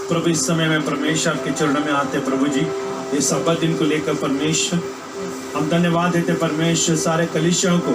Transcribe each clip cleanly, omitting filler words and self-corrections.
प्रभु इस समय में परमेश्वर के चरणों में आते प्रभु जी, ये सब्बत दिन को लेकर परमेश्वर हम धन्यवाद देते परमेश्वर, सारे कलीसियों को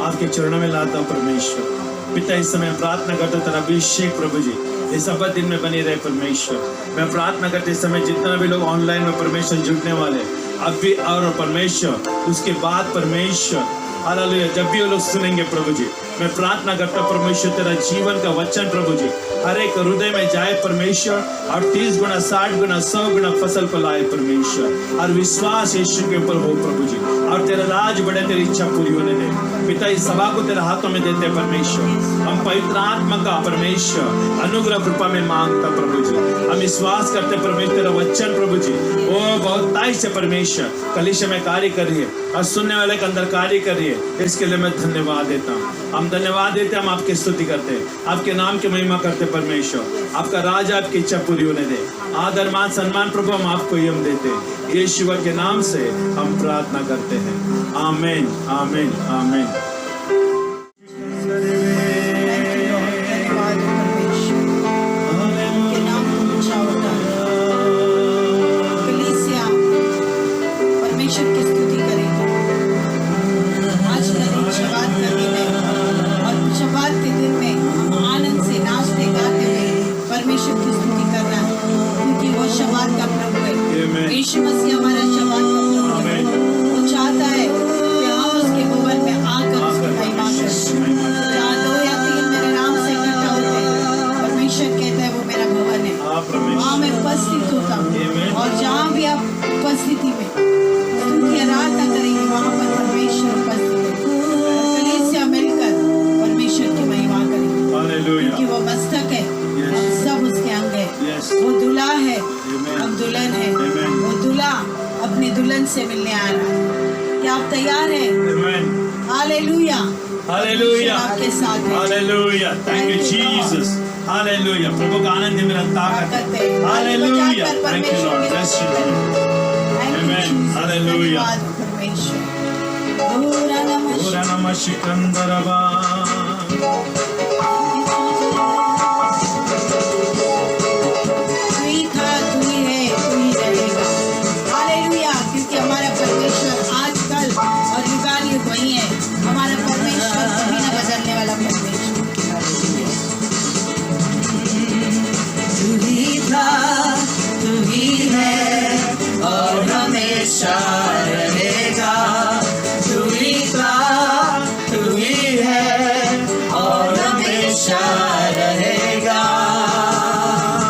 आपके चरणों में लाता हूँ परमेश्वर। पिता इस समय प्रार्थना करता तेरा अभिषेक प्रभु जी इस सब्बत दिन में बनी रहे परमेश्वर। मैं प्रार्थना करते इस समय जितना भी लोग ऑनलाइन में परमेश्वर जुड़ने वाले अब भी और परमेश्वर उसके बाद परमेश्वर हालेलुया जब भी वो लोग सुनेंगे प्रभु जी, मैं प्रार्थना करता हूँ परमेश्वर तेरा जीवन का वचन प्रभु जी हर एक हृदय में जाए परमेश्वर, और 30 गुना 60 गुना 100 गुना फसल को लाए परमेश्वर, और विश्वास यीशु के ऊपर हो प्रभु जी, और तेरा राज बढ़े, तेरी इच्छा पूरी होने दे। पिता इस सभा को तेरे हाथों में देते परमेश्वर, हम पवित्र आत्मा का परमेश्वर अनुग्रह कृपा में मांगता प्रभु जी, हम विश्वास करते परमेश्वर तेरा वचन प्रभु जी वो बहुत ताई से परमेश्वर कलीसिया में कार्य कर रही है और सुनने वाले के अंदर कार्य कर रही है। इसके लिए मैं धन्यवाद देता हूँ, हम धन्यवाद देते हैं, हम आपकी स्तुति करते हैं, आपके नाम की महिमा करते परमेश्वर। आपका राज आपकी इच्छा पूरी होने दे। आदर मान सम्मान प्रभु हम आपको ही हम देते हैं, यीशु के नाम से हम प्रार्थना करते हैं। आमीन आमीन आमीन। यीशु मसीह हमारा शबात का प्रभु है, वो चाहता है कि हम उसके भवन में आकर उसकी महिमा करें। जहाँ 2 या 3 मेरे नाम से इकट्ठा होते हैं, परमेश्वर कहता है वो मेरा भवन है, वहाँ मैं उपस्थित होता हूँ। और जहाँ भी आप उपस्थिति में स्तुति आराधना करेंगे वहाँ पर परमेश्वर उपस्थित है। कलीसिया मिलकर परमेश्वर की महिमा करेंगे, क्योंकि वो मस्तक है, हम सब उसके अंग है। वो दूल्हा है, हम दुल्हन है, वो दूल्हा अपनी दुल्हन से मिलने आ रहा है। क्या आप तैयार हैं? हालेलुया हालेलुया आपके साथ है। Hallelujah, thank you Jesus. Hallelujah, प्रभु का आनंद मेरा ताकत है। Hallelujah, thank you Lord, bless you Lord. Amen, hallelujah. ओरा नमः शिकंदरबा। रहेगा तू ही है और हमेशा रहेगा।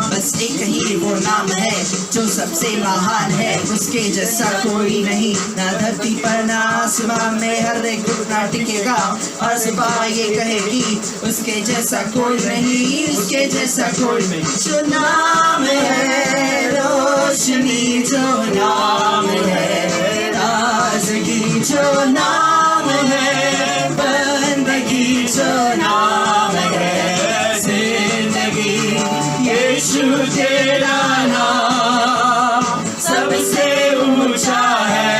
बस एक ही वो नाम है जो सबसे महान है, उसके जैसा कोई नहीं, ना धरती पर ना आसमान में, हर एक घुटना टिकेगा और सुबह ये कहेगी उसके जैसा कोई नहीं, उसके जैसा कोई नहीं। जो नाम है रोशनी, जो नाम है ताजगी, जो नाम है बंदगी, जो नाम है जिंदगी, यीशु तेरा नाम सबसे ऊंचा है,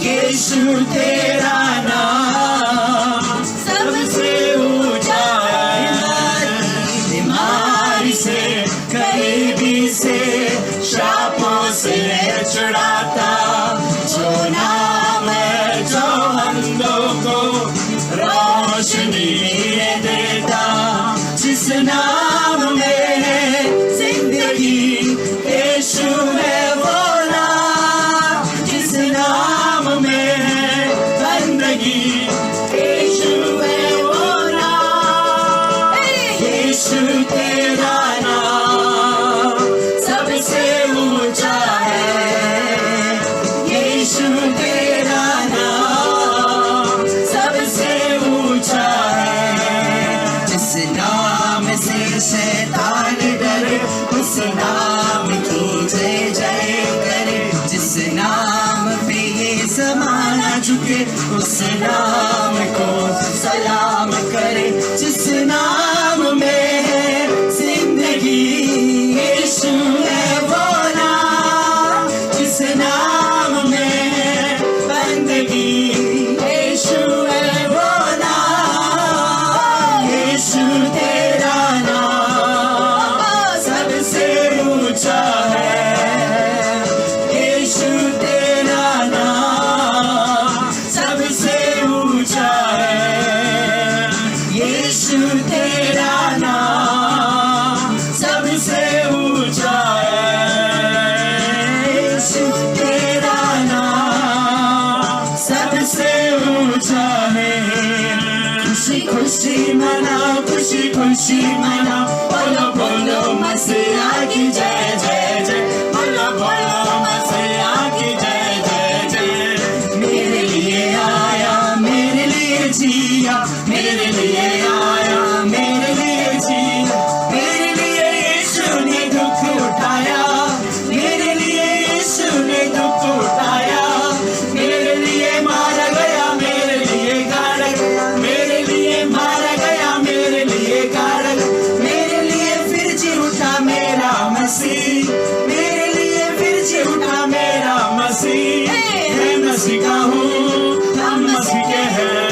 यीशु तेरा नाम सबसे ऊंचा है। बीमारी से गरीबी से शापों से छुड़ाता, जो नाम है जो हम लोगों को रोशनी देता, जिस नाम में है जिंदगी, यीशु है वो नाम, जिस नाम में है बंदगी, यीशु है वो नाम, यीशु तेरा नाम सबसे ऊंचा है, यीशु तेरा नाम सबसे ऊंचा है। खुशी मनाओ, खुशी खुशी मनाओ। बोलो बोलो मसीहा की जय जय जय, बोलो बोलो मसीहा की जय जय जय। मेरे लिए आया, मेरे लिए जिया, मेरे लिए आया, मेरे लिए जिया। मेरे लिए यीशु ने दुख उठाया, मेरे लिए यीशु ने दुख उठाया। मेरे लिए मारा गया, मेरे लिए गाड़ा गया, मेरे लिए मारा गया, मेरे लिए गाड़ा गया। मेरे लिए फिर जी उठा मेरा मसीह, मेरे लिए फिर जी उठा मेरा मसीह। मैं मसीह का हूँ, हम मसीह के हैं,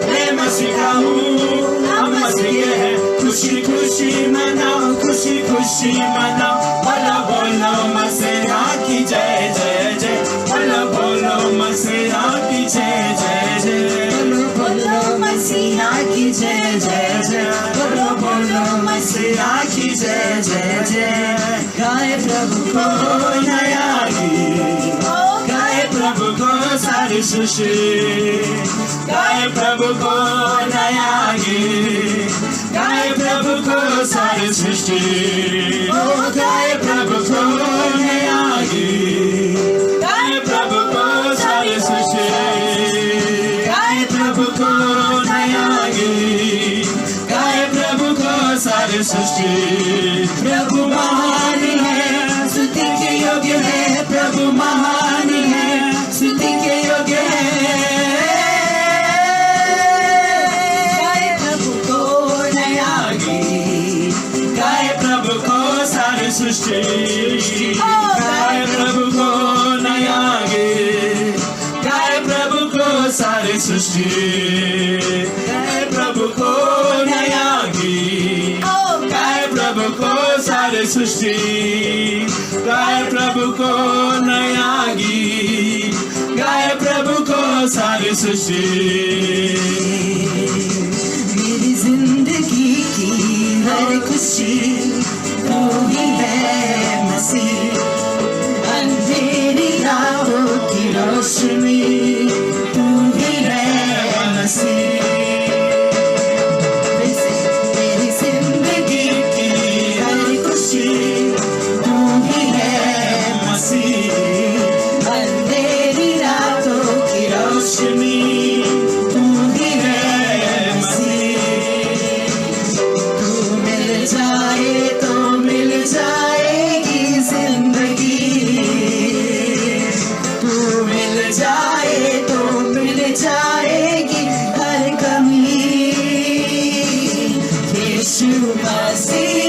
मैं मसीह का हूँ, हम मसीह के हैं। खुशी खुशी मनाओ, खुशी खुशी मनाओ। बोलो बोलो मसीहा की जय जय जय, बोलो बोलो मसीहा की जय जय जय, बोलो बोलो मसीहा की जय जय जय, बोलो बोलो मसीहा की जय जय जय। गाए प्रभु को नया गीत, गाए प्रभु को सारी सृष्टि, गाए प्रभु को नया गीत, गाए प्रभु को सारी सृष्टि। ओ गाए प्रभु को नया गीत, गाए प्रभु को सारी सृष्टि, गाए प्रभु को नया गीत, गाए प्रभु को सारी सृष्टि। प्रभु महान है, स्तुति के योग्य है, प्रभु महान है, स्तुति के योग्य है। गाए प्रभु को नया गीत, गाए प्रभु को सारी सृष्टि, गाए प्रभु को नया गीत, गाए प्रभु को सारी सृष्टि, गाए प्रभु को नया गीत, गाए प्रभु को सारी सृष्टि, गाए प्रभु को नया गीत, गाए प्रभु को सारी सृष्टि। मेरी जिंदगी की हर खुशी तू ही है मसीह, अंधेरी राहों की रोशनी तू ही है मसीह। मेरी जिंदगी की हर खुशी तू ही है मसीह, अंधेरी रातों की रोशनी तू ही है मसीह। तू मिल जाए तो मिल जाएगी जिंदगी, तू मिल जाए तो मिल जाएगी हर कमी। यीशु मसीह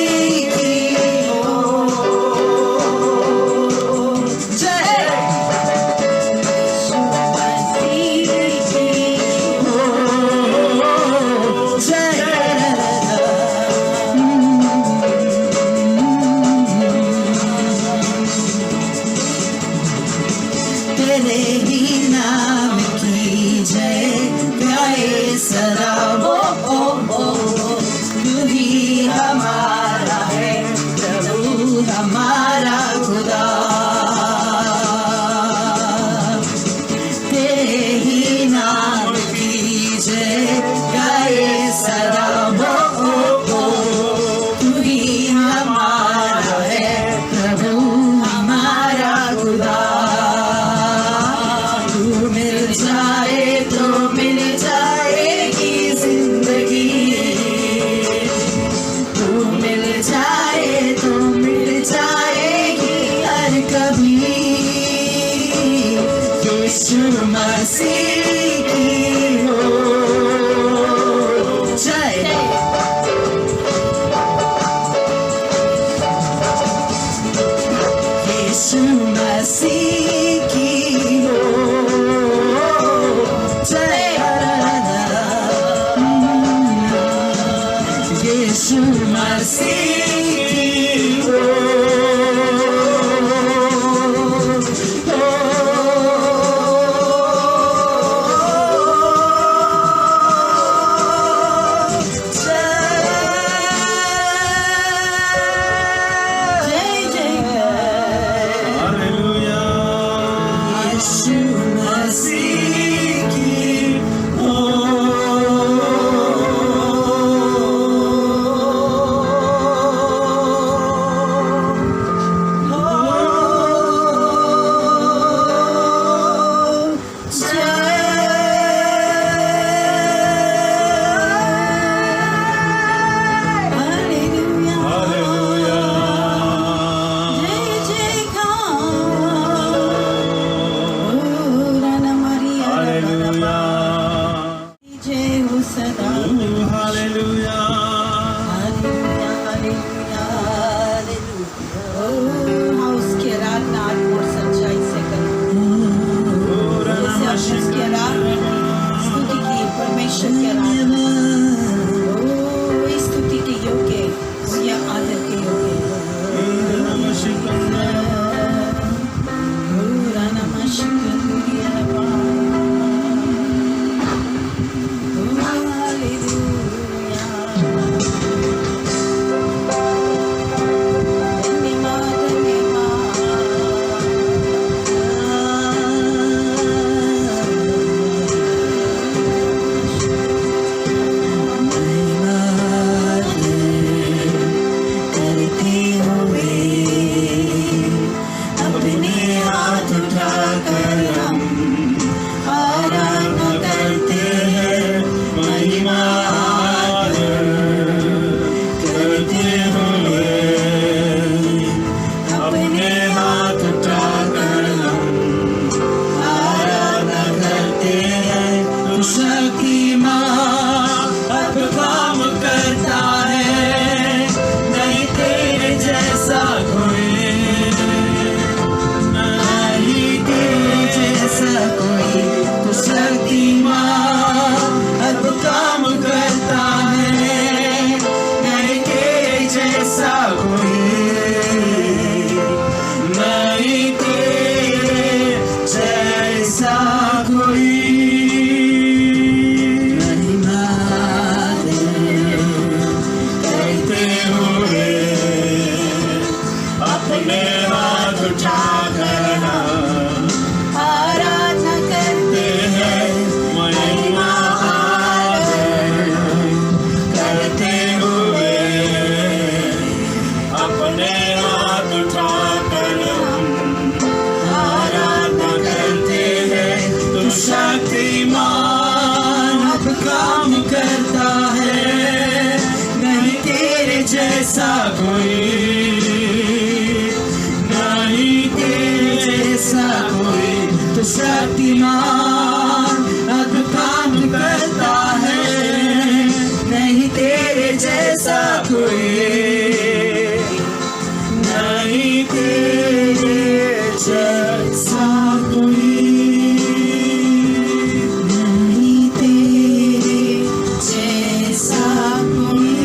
की हो जय, यीशु मसीह की हो जय। तेरे ही नाम की जय गाए सदा वो, तू ही हमारा है प्रभु हमारा खुदा। तेरे ही नाम की जय गाए सदा वो, तू ही हमारा है प्रभु हमारा खुदा। तू मिल जाए तो मिल जाएगी जिंदगी, तू मिल जाए तो मिल जाएगी हर कभी। यीशु मसीह की हो जय। यीशु मसीह की हो जय। यीशु मसीह की हो सदा Oh, hallelujah. Hallelujah hallelujah hallelujah हाँ उसकी आराधना आत्मा और सच्चाई से करो Oh, जैसे आपने उसकी आराधना स्तुति की परमेश्वर की आराधना ओ इस स्तुति के योग्य और यह आदर के योग्य जैसा कोई नहीं तेरे जैसा कोई तो शक्तिमान अब काम करता है नहीं तेरे जैसा कोई नहीं तेरे जैसा कोई नहीं तेरे जैसा कोई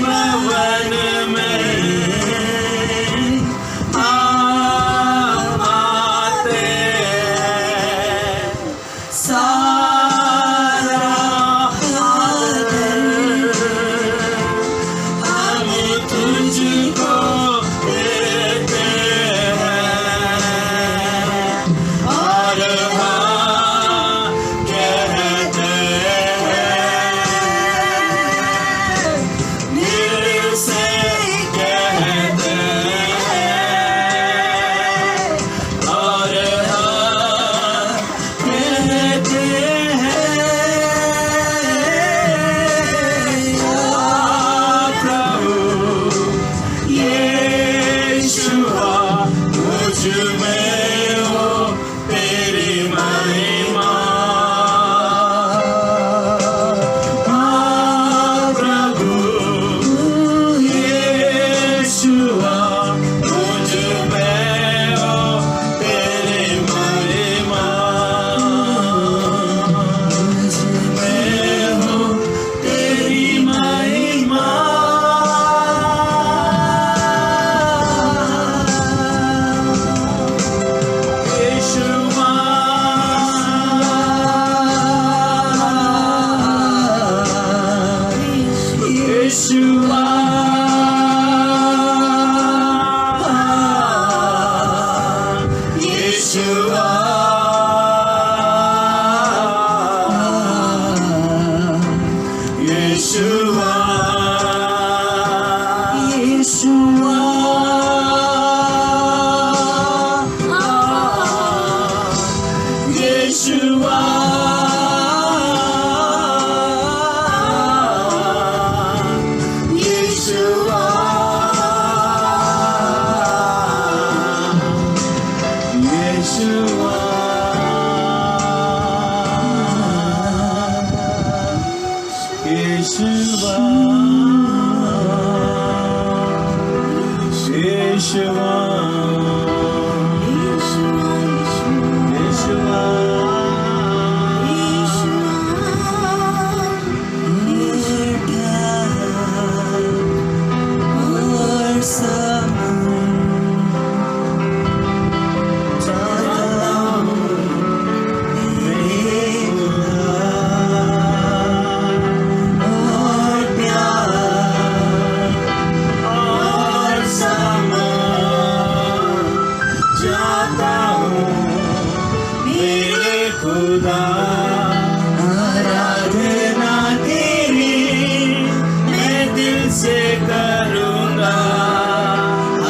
भवन में आप आते हैं। सारा हम तुझको देते हैं और हाँ कहते हैं, दिल से कहते हैं और हाँ कहते हैं। प्रभु यीशुआ मुझ में हो तेरी महिमा। प्रभु यीशुआ मुझ में हो तेरी महिमा। मुझ में हो तेरी महिमा। यीशुआ यीशुआ यीशुआ यीशुआ यीशुआ यीशुआ यीशुआ यीशुआ यीशुआ यीशुआ जाता हूँ मेरे खुदा। आराधना तेरी मैं दिल से करूँगा।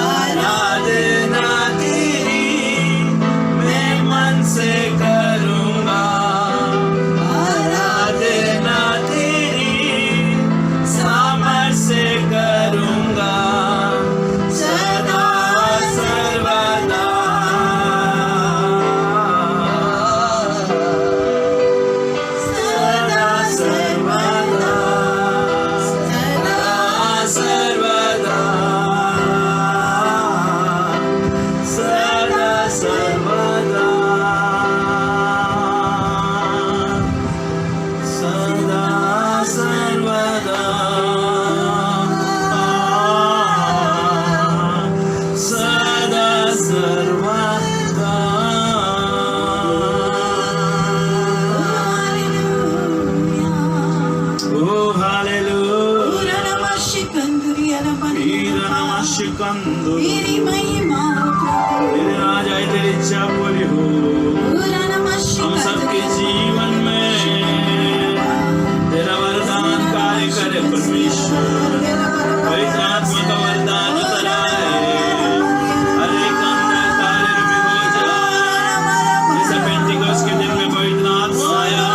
आराधना तेरी मैं मन से करूँगा। आराधना तेरी सामर्थ से करूँगा। सदा सर्वदा सदा सर्वदा सदा सर्वदा सदा सर्वदा सदा सर्वदा सदा सर्वदा। ओ हालेलुया ईरनमशिकंदु तेरी महिमा तेरे राज आए तेरी इच्छा पूरी हो हम सबके जीवन में। तेरा वरदान कार्य करे परमेश्वर। पवित्र आत्मा का वरदान उतर आए। हर एक अंदर कार्य में हो जाए। जैसे पेंटिकोस के दिन में पवित्र आत्मा आया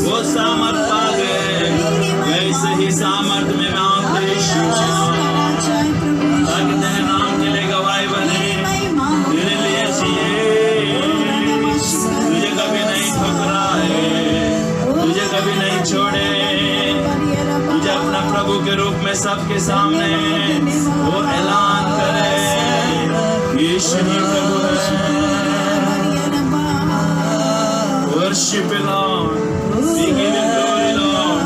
वो सामर्थ पा गए, वैसे ही सामर्थ में नाम तेरी शिक्षा ताकि तेरे नाम के लिए गवाही बने। तेरे लिए जिए तुझे कभी नहीं ठुकराए, तुझे कभी नहीं छोड़े। तुझे अपना प्रभु के रूप में सबके सामने वो ऐलान करे यीशु ही प्रभु है। Worship you, Lord. We give you glory, Lord.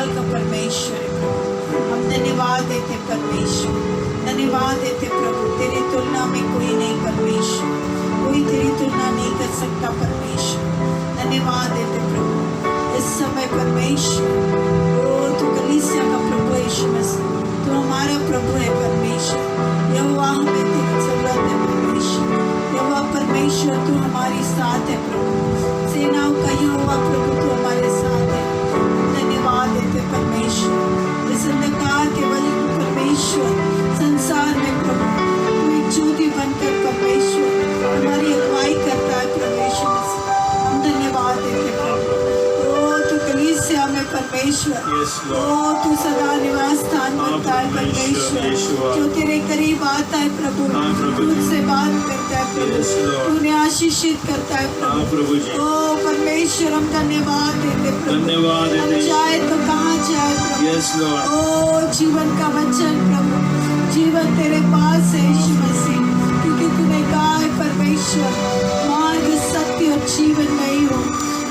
काल का परमेश्वर है प्रभु। हम धन्यवाद देते परमेश्वर, धन्यवाद देते प्रभु। तेरी तुलना में कोई नहीं परमेश्वर, कोई तेरी तुलना नहीं कर सकता परमेश्वर। धन्यवाद देते प्रभु इस समय परमेश्वर। ओ तू कलीसिया का प्रभु यीशु मसीह, तू हमारा प्रभु है परमेश्वर। यहोवा हमें तेरी जरूरत है परमेश्वर। यहोवा परमेश्वर तू हमारी साथ है प्रभु। सेनाओं का यहोवा प्रभु तू हमारे साथ है। धन्यवाद देते परमेश्वर इस अंधकार के वजह परमेश्वर संसार में प्रभु तू एक ज्योति बनकर परमेश्वर हमारी अगुवाई करता है परमेश्वर। हम धन्यवाद देते प्रभु। ओ तू कलीसिया में परमेश्वर, Yes, Lord. ओ तू सदा निवास स्थान बनता है परमेश्वर, परमेश्वर। यीशुआ। जो तेरे करीब आता है प्रभु, हाँ, प्रभु जी। तुझसे बात करता है Yes, प्रभु, Lord. तूने आशीषित करता है हाँ प्रभु। प्रभु जी, ओ परमेश्वर हम धन्यवाद देते प्रभु। धन्यवाद हम देते। जाए तो कहाँ जाए प्रभु। यस लॉर्ड, ओ जीवन का वचन प्रभु, जीवन तेरे पास है यीशु मसीह, क्योंकि तूने कहा है परमेश्वर मार्ग सत्य और जीवन नहीं हो।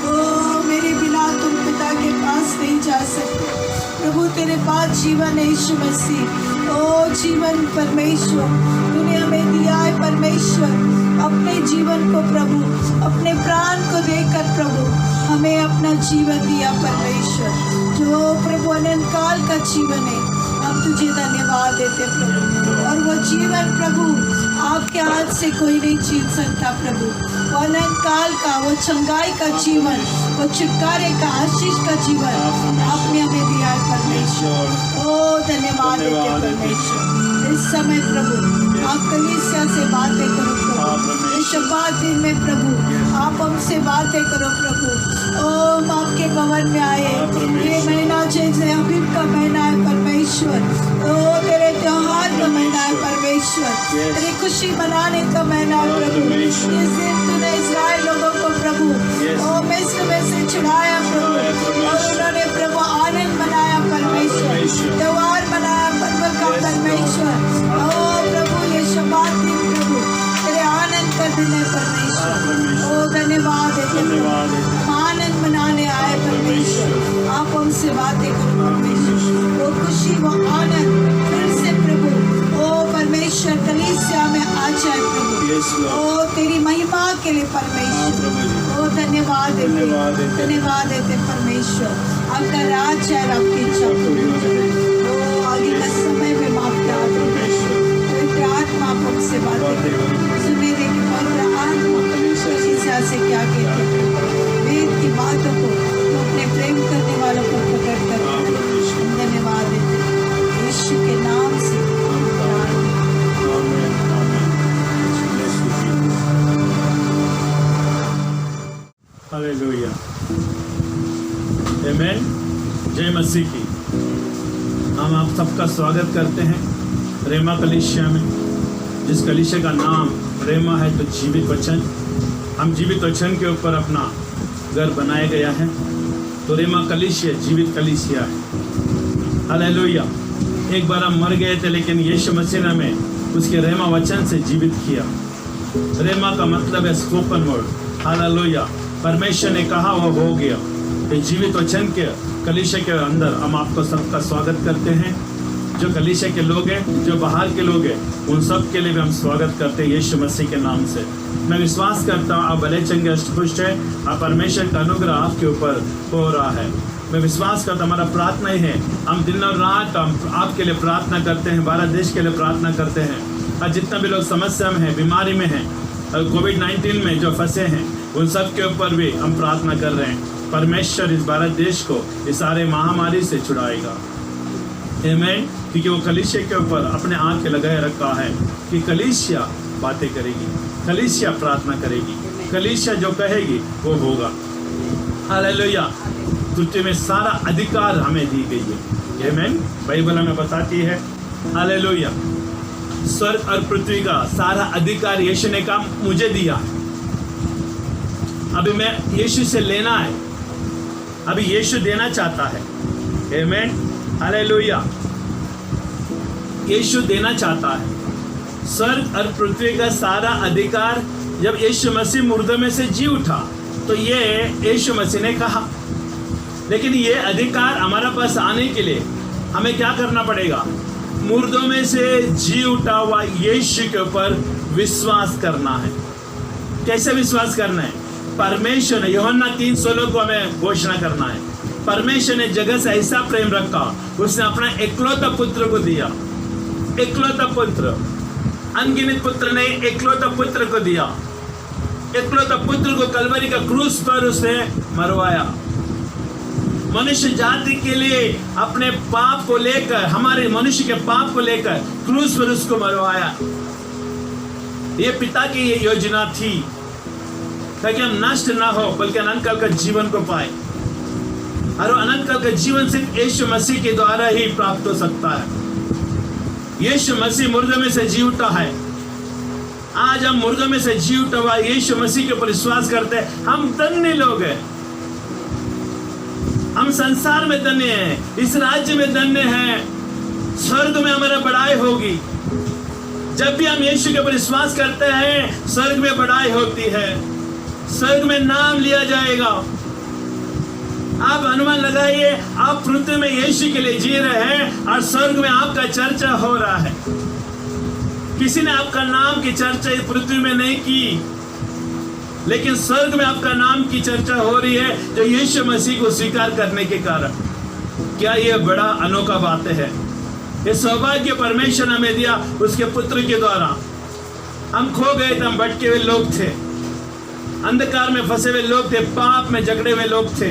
ओ मेरे बिना तुम पिता के पास नहीं जा सकते प्रभु। तेरे पास जीवन है यीशु मसीह। ओ जीवन परमेश्वर तूने हमें दिया है परमेश्वर। अपने जीवन को प्रभु, अपने प्राण को देकर प्रभु हमें अपना जीवन दिया परमेश्वर, जो प्रभु अनंत काल का जीवन है। हम तुझे धन्यवाद देते प्रभु। और वो जीवन प्रभु आपके हाथ से कोई नहीं छीन सकता प्रभु। वो अनंत काल का, वो चंगाई का जीवन, वो छुटकारे का, आशीष का जीवन आपने हमें दिया है परमेश्वर। ओ धन्यवाद देते परमेश्वर। इस समय प्रभु आप कलीसिया से बातें करो प्रभु। इस शब्बात दिन में प्रभु आप हमसे बातें करो प्रभु। ओ हम आपके भवन में आए। ये महीना जैसे हबीब का महीना है परमेश्वर। ओ तेरे त्योहार का महीना है परमेश्वर। तेरी खुशी मनाने का महीना है प्रभु। इस दिन तूने इस्राएल लोगों को प्रभु ओ मिस्र में से छुड़ाया प्रभु, और उन्होंने प्रभु आनंद मनाया परमेश्वर, त्योहार मनाया पर्व का परमेश्वर। ओ प्रभु ये शब्बात दिन प्रभु तेरे आनंद का दिन है परमेश्वर। ओ धन्यवाद है धन्यवाद है। हम आनंद मनाने आए परमेश्वर। आप हमसे बातें करो परमेश्वर। वो खुशी, वो आनंद फिर से प्रभु ओ परमेश्वर कलीसिया में आ जाए प्रभु। यस लॉर्ड, ओ तेरी महिमा के लिए हाँ परमेश्वर। प्रभु जी, ओ धन्यवाद धन्यवाद देते, देते। धन्यवाद देते परमेश्वर। आपका राज है, आपकी इच्छा पूरी हो जाए। ओ आगे का समय में माफ क्या पवित्र आत्मा आप हमसे बातें करो। सुने दे कि पवित्र आत्मा कलीसिया से क्या कहते हैं। वेद की बातों को तो अपने प्रेम करने वालों को प्रकट कर। हाँ परमेश्वर, हम धन्यवाद देते यीशु के नाम से प्रार्थना। आमीन, आमीन। Bless you, Jesus. हालेलुया, आमीन। जय मसीह की। हम आप सबका स्वागत करते हैं रेमा कलीसिया में, जिस कलीसिया का नाम रेमा है तो जीवित वचन। हम जीवित वचन के ऊपर अपना घर बनाया गया है, तो रेमा कलीसिया जीवित कलीसिया है। हालेलुया। एक बार हम मर गए थे, लेकिन यीशु मसीह ने हमें उसके रेमा वचन से जीवित किया। रेमा का मतलब है स्पोकन वर्ड। हालेलुया। परमेश्वर ने कहा वो हो गया। तो जीवित वचन के कलीसिया के अंदर हम आपको सबका स्वागत करते हैं। जो कलीसिया के लोग हैं, जो बाहर के लोग हैं, उन सब के लिए भी हम स्वागत करते हैं यीशु मसीह के नाम से। मैं विश्वास करता हूँ आप भले चंगे अष्टपुष्ट हैं, आप परमेश्वर का अनुग्रह आपके ऊपर हो रहा है। मैं विश्वास करता हूँ, हमारा प्रार्थना ही है, हम दिन और रात हम आपके लिए प्रार्थना करते हैं, भारत देश के लिए प्रार्थना करते हैं। और जितना भी लोग समस्या में हैं, बीमारी में हैं, कोविड-19 में जो फंसे हैं, उन सब के ऊपर भी हम प्रार्थना कर रहे हैं। परमेश्वर इस भारत देश को इस सारे महामारी से छुड़ाएगा। आमीन। क्योंकि वो कलीसिया के ऊपर अपने आँख लगाए रखा है कि कलीसिया बातें करेगी, कलीसिया प्रार्थना करेगी, कलीसिया जो कहेगी वो होगा। हालेलुया। पृथ्वी में सारा अधिकार हमें दी गई है। आमीन। बाइबल हमें बताती है, हालेलुया, स्वर्ग और पृथ्वी का सारा अधिकार यीशु ने कहा मुझे दिया। अभी मैं यीशु से लेना है, अभी यीशु देना चाहता है। आमीन। हालेलुया। यीशु देना चाहता है स्वर्ग और पृथ्वी का सारा अधिकार। जब यीशु मसीह मुर्दों में से जी उठा तो ये यीशु मसीह ने कहा, लेकिन ये अधिकार हमारा पास आने के लिए हमें क्या करना पड़ेगा? मुर्दों में से जी उठा हुआ यीशु के ऊपर विश्वास करना है। कैसे विश्वास करना है? परमेश्वर ने, यूहन्ना 3:16 को हमें घोषणा करना है, परमेश्वर ने जगत से ऐसा प्रेम रखा, उसने अपना एकलौता पुत्र को दिया। एकलौता पुत्र, अनगिनत पुत्र ने एकलौता पुत्र को दिया। एकलौता पुत्र को कलवरी का क्रूस पर उसने मरवाया। मनुष्य जाति के लिए अपने पाप को लेकर, हमारे मनुष्य के पाप को लेकर क्रूस पर उसको मरवाया। ये पिता की ये योजना थी ताकि हम नष्ट ना हो बल्कि अनंत काल का जीवन को पाए। और अनंत काल का जीवन सिर्फ यीशु मसीह के द्वारा ही प्राप्त हो सकता है। यीशु मसीह मुर्दों में से जी उठा है। आज हम मुर्दों में से जी उठा हुआ यीशु मसीह के ऊपर विश्वास करते हैं। हम धन्य लोग हैं। हम संसार में धन्य हैं, इस राज्य में धन्य हैं। स्वर्ग में हमारा बड़ाई होगी। जब भी हम यीशु के ऊपर विश्वास करते हैं, स्वर्ग में बड़ाई होती है, स्वर्ग में नाम लिया जाएगा। आप अनुमान लगाइए, आप पृथ्वी में यीशु के लिए जी रहे हैं और स्वर्ग में आपका चर्चा हो रहा है। किसी ने आपका नाम की चर्चा इस पृथ्वी में नहीं की, लेकिन स्वर्ग में आपका नाम की चर्चा हो रही है, जो यीशु मसीह को स्वीकार करने के कारण। क्या यह बड़ा अनोखा बात है? ये सौभाग्य परमेश्वर ने हमें दिया उसके पुत्र के द्वारा। हम खो गए थे, हम भटके हुए लोग थे, अंधकार में फंसे हुए लोग थे, पाप में जकड़े हुए लोग थे।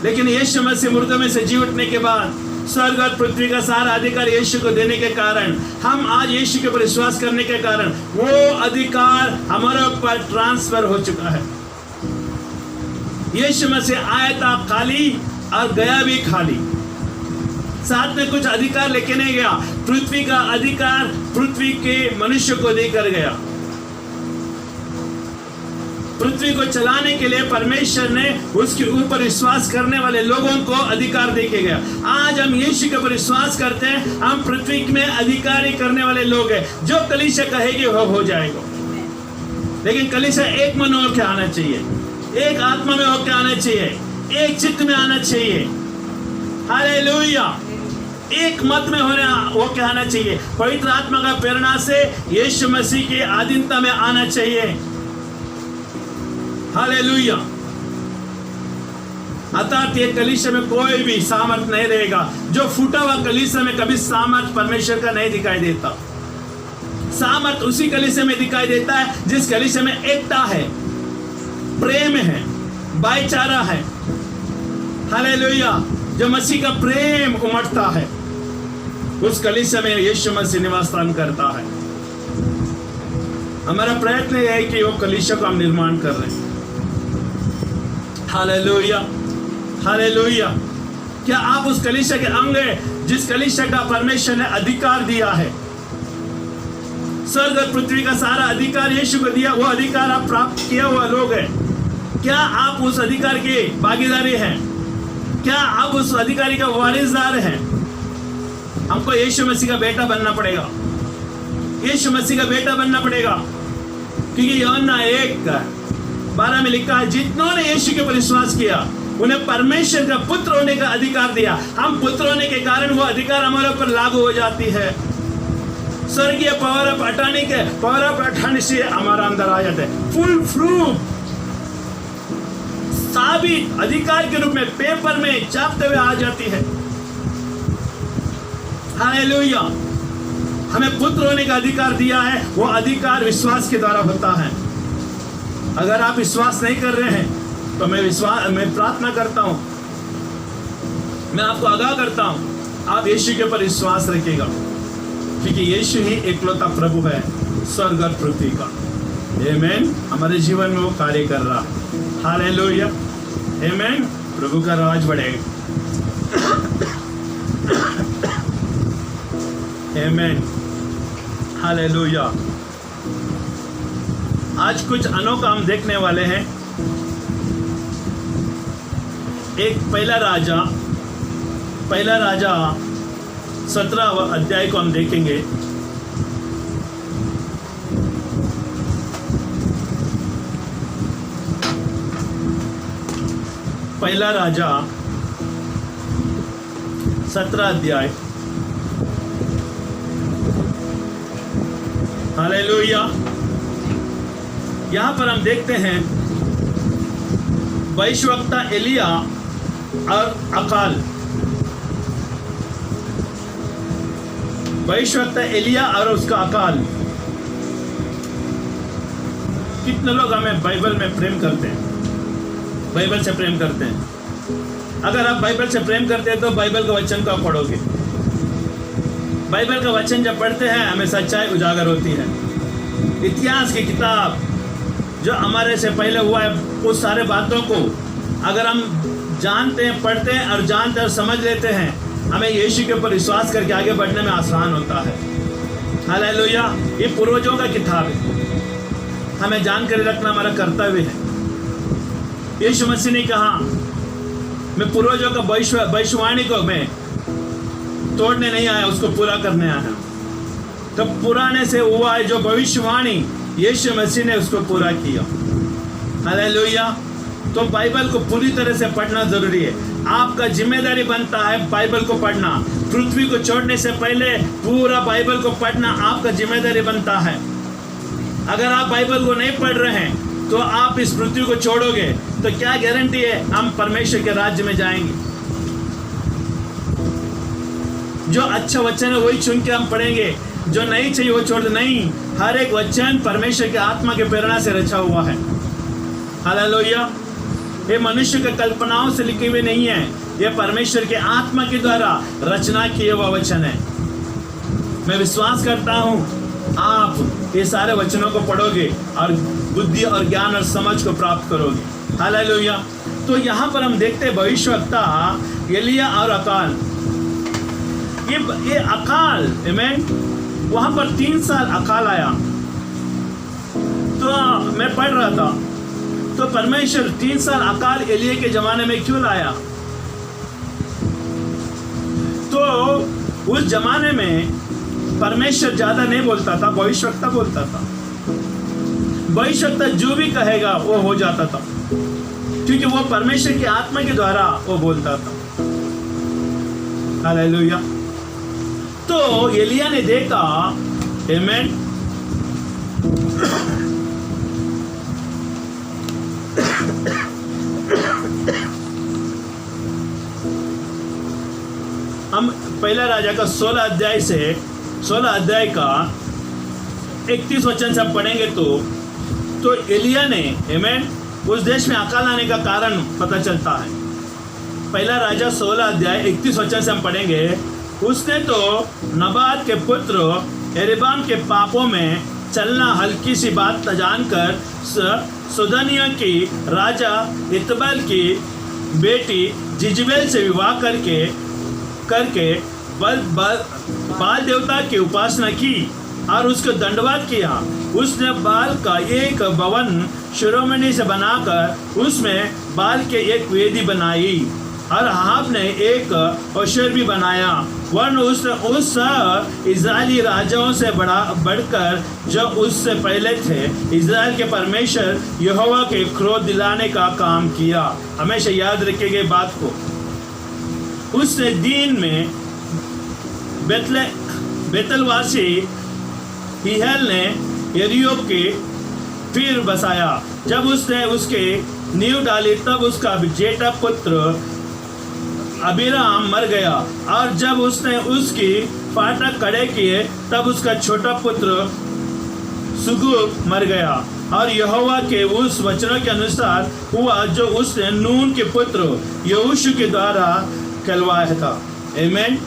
लेकिन यीशु मसीह मुर्दों में से जी उठने के बाद स्वर्ग और पृथ्वी का सारा अधिकार यीशु को देने के कारण, हम आज यीशु के ऊपर विश्वास करने के कारण वो अधिकार हमारे ऊपर ट्रांसफर हो चुका है। यीशु मसीह आया था खाली और गया भी खाली। साथ में कुछ अधिकार लेके नहीं गया। पृथ्वी का अधिकार पृथ्वी के मनुष्य को देकर गया। पृथ्वी को चलाने के लिए परमेश्वर ने उसके ऊपर विश्वास करने वाले लोगों को अधिकार देके गया। आज हम यीशु के ऊपर विश्वास करते हैं, हम पृथ्वी में अधिकारी करने वाले लोग हैं। जो कलीसिया कहेगी वो हो जाएगा। लेकिन कलीसिया एक मन होकर आना चाहिए, एक आत्मा में होकर आना चाहिए, एक चित्त में आना चाहिए। हालेलुया। एक मत में होकर आना चाहिए। पवित्र आत्मा का प्रेरणा से यीशु मसीह की अधीनता में आना चाहिए। हालेलुया। अर्थात ये कलीसिया में कोई भी सामर्थ नहीं रहेगा। जो फूटा हुआ कलीसिया में कभी सामर्थ परमेश्वर का नहीं दिखाई देता। सामर्थ उसी कलीसिया में दिखाई देता है जिस कलीसिया में एकता है, प्रेम है, भाईचारा है। हालेलुया। जो मसीह का प्रेम उमड़ता है, उस कलीसिया में यीशु मसीह निवास स्थान करता है। हमारा प्रयत्न यह है कि वो कलीसिया को हम निर्माण कर रहे हैं। Hallelujah, hallelujah. क्या आप उस कलीसिया के अंग हैं जिस कलीसिया का परमेश्वर ने अधिकार दिया है? स्वर्ग और पृथ्वी का सारा अधिकार यीशु को दिया। वो अधिकार आप प्राप्त किया हुआ लोग हैं। क्या आप उस अधिकार के भागीदारी हैं? क्या आप उस अधिकारी का वारिसदार हैं? हमको यीशु मसीह का बेटा बनना पड़ेगा। यीशु मसीह का बेटा बनना पड़ेगा, क्योंकि यूहन्ना 1:12 में लिखा है, जितनों ने यीशु के ऊपर विश्वास किया उन्हें परमेश्वर का पुत्र होने का अधिकार दिया। हम पुत्र होने के कारण वो अधिकार हमारे ऊपर लागू हो जाती है। स्वर्गीय पावर ऑफ अटॉर्नी से हमारा अंदर आ जाता है। फुल प्रूफ, साबित अधिकार के रूप में पेपर में छापते हुए आ जाती है। हालेलुया। हमें पुत्र होने का अधिकार दिया है। वो अधिकार विश्वास के द्वारा होता है। अगर आप विश्वास नहीं कर रहे हैं तो मैं प्रार्थना करता हूं, मैं आपको आगाह करता हूं, आप यीशु के ऊपर विश्वास रखिएगा, क्योंकि यीशु ही एकलौता प्रभु है स्वर्ग और पृथ्वी का। आमेन। हमारे जीवन में वो कार्य कर रहा है। हालेलुया। आमेन। प्रभु का राज बढ़ेगा। आमेन। हालेलुया। आज कुछ अनोखा हम देखने वाले हैं। एक पहला राजा 17वां अध्याय को हम देखेंगे। पहला राजा 17 अध्याय। हालेलुया। यहां पर हम देखते हैं भविष्यवक्ता एलिया और अकाल। भविष्यवक्ता एलिया और उसका अकाल। कितने लोग हमें बाइबल में प्रेम करते हैं, बाइबल से प्रेम करते हैं। अगर आप बाइबल से प्रेम करते हैं तो बाइबल का वचन को आप पढ़ोगे। बाइबल का वचन जब पढ़ते हैं हमें सच्चाई उजागर होती है। इतिहास की किताब जो हमारे से पहले हुआ है उस सारे बातों को अगर हम जानते हैं, पढ़ते हैं और जानते और समझ लेते हैं, हमें यीशु के ऊपर विश्वास करके आगे बढ़ने में आसान होता है। हालेलुया। ये पूर्वजों का किताब है, हमें जानकारी रखना हमारा कर्तव्य है। यीशु मसीह ने कहा मैं पूर्वजों का भविष्यवाणी को मैं तोड़ने नहीं आया, उसको पूरा करने आया। तो पुराने से हुआ है जो भविष्यवाणी यीशु मसीह ने उसको पूरा किया। हालेलुया। तो बाइबल को पूरी तरह से पढ़ना जरूरी है। आपका जिम्मेदारी बनता है बाइबल को पढ़ना। पृथ्वी को छोड़ने से पहले पूरा बाइबल को पढ़ना आपका जिम्मेदारी बनता है। अगर आप बाइबल को नहीं पढ़ रहे हैं तो आप इस पृथ्वी को छोड़ोगे तो क्या गारंटी है हम परमेश्वर के राज्य में जाएंगे। जो अच्छा वचन है वही चुन के हम पढ़ेंगे, जो नहीं चाहिए वो छोड़ दे। नहीं, हर एक वचन परमेश्वर के आत्मा के प्रेरणा से रचा हुआ है। हालेलुया। ये मनुष्य के कल्पनाओं से लिखे हुए नहीं है, ये परमेश्वर के आत्मा के द्वारा रचना किया हुआ वचन है। मैं विश्वास करता हूँ आप ये सारे वचनों को पढ़ोगे और बुद्धि और ज्ञान और समझ को प्राप्त करोगे। हालेलुया। तो यहाँ पर हम देखते हैं भविष्यवक्ता एलिया और अकाल। ये अकाल, आमीन। वहां पर 3 साल अकाल आया। तो मैं पढ़ रहा था तो परमेश्वर 3 साल अकाल एलिया के जमाने में क्यों लाया? तो उस जमाने में परमेश्वर ज्यादा नहीं बोलता था, भविष्यवक्ता बोलता था। भविष्यवक्ता जो भी कहेगा वो हो जाता था, क्योंकि वो परमेश्वर की आत्मा के द्वारा वो बोलता था। हालेलुया। तो एलिया ने देखा, आमीन, हम पहला राजा का 16 अध्याय से 16 अध्याय का 31 वचन से पढ़ेंगे तो एलिया ने, आमीन, उस देश में अकाल आने का कारण पता चलता है। पहला राजा 16 अध्याय 31 वचन से हम पढ़ेंगे। उसने तो नबात के पुत्र यरोबाम के पापों में चलना हल्की सी बात न जानकर सुदनिया की राजा इतबल की बेटी जिजबेल से विवाह करके बाल देवता की उपासना की और उसको दंडवत किया। उसने बाल का एक भवन शिरोमणि से बनाकर उसमें बाल के एक वेदी बनाई और अहाब ने एक अशेर भी बनाया। वरन उसने उस इज़राइली राजाओं से बढ़कर जो उससे पहले थे इज़राइल के परमेश्वर यहोवा के क्रोध दिलाने का काम किया। हमेशा याद रखेंगे बात को। उसने दीन में बेतलवासी हिहल ने यरीहो के फिर बसाया। जब उसने उसके नींव डाली तब उसका जेठा पुत्र अबीराम मर गया और जब उसने उसकी फाटक खड़े किए तब उसका छोटा पुत्र सुगुब मर गया। और यहोवा के उस वचनों के अनुसार हुआ जो उसने नून के पुत्र यहोशू के द्वारा कहलवाया था। आमीन।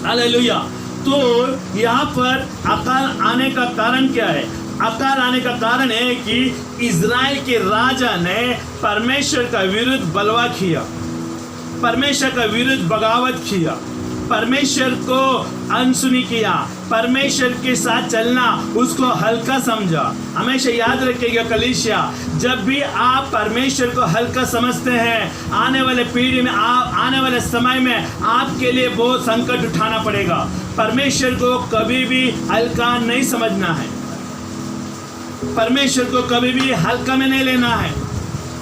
हालेलुया। तो यहाँ पर अकाल आने का कारण क्या है? अकाल आने का कारण है कि इज़राइल के राजा ने परमेश्वर का विरुद्ध बलवा किया, परमेश्वर का विरुद्ध बगावत किया, परमेश्वर को अनसुनी किया, परमेश्वर के साथ चलना उसको हल्का समझा। हमेशा याद रखिएगा कलीसिया, जब भी आप परमेश्वर को हल्का समझते हैं आने वाले पीढ़ी में आने वाले समय में आपके लिए बहुत संकट उठाना पड़ेगा। परमेश्वर को कभी भी हल्का नहीं समझना है, परमेश्वर को कभी भी हल्का में नहीं लेना है।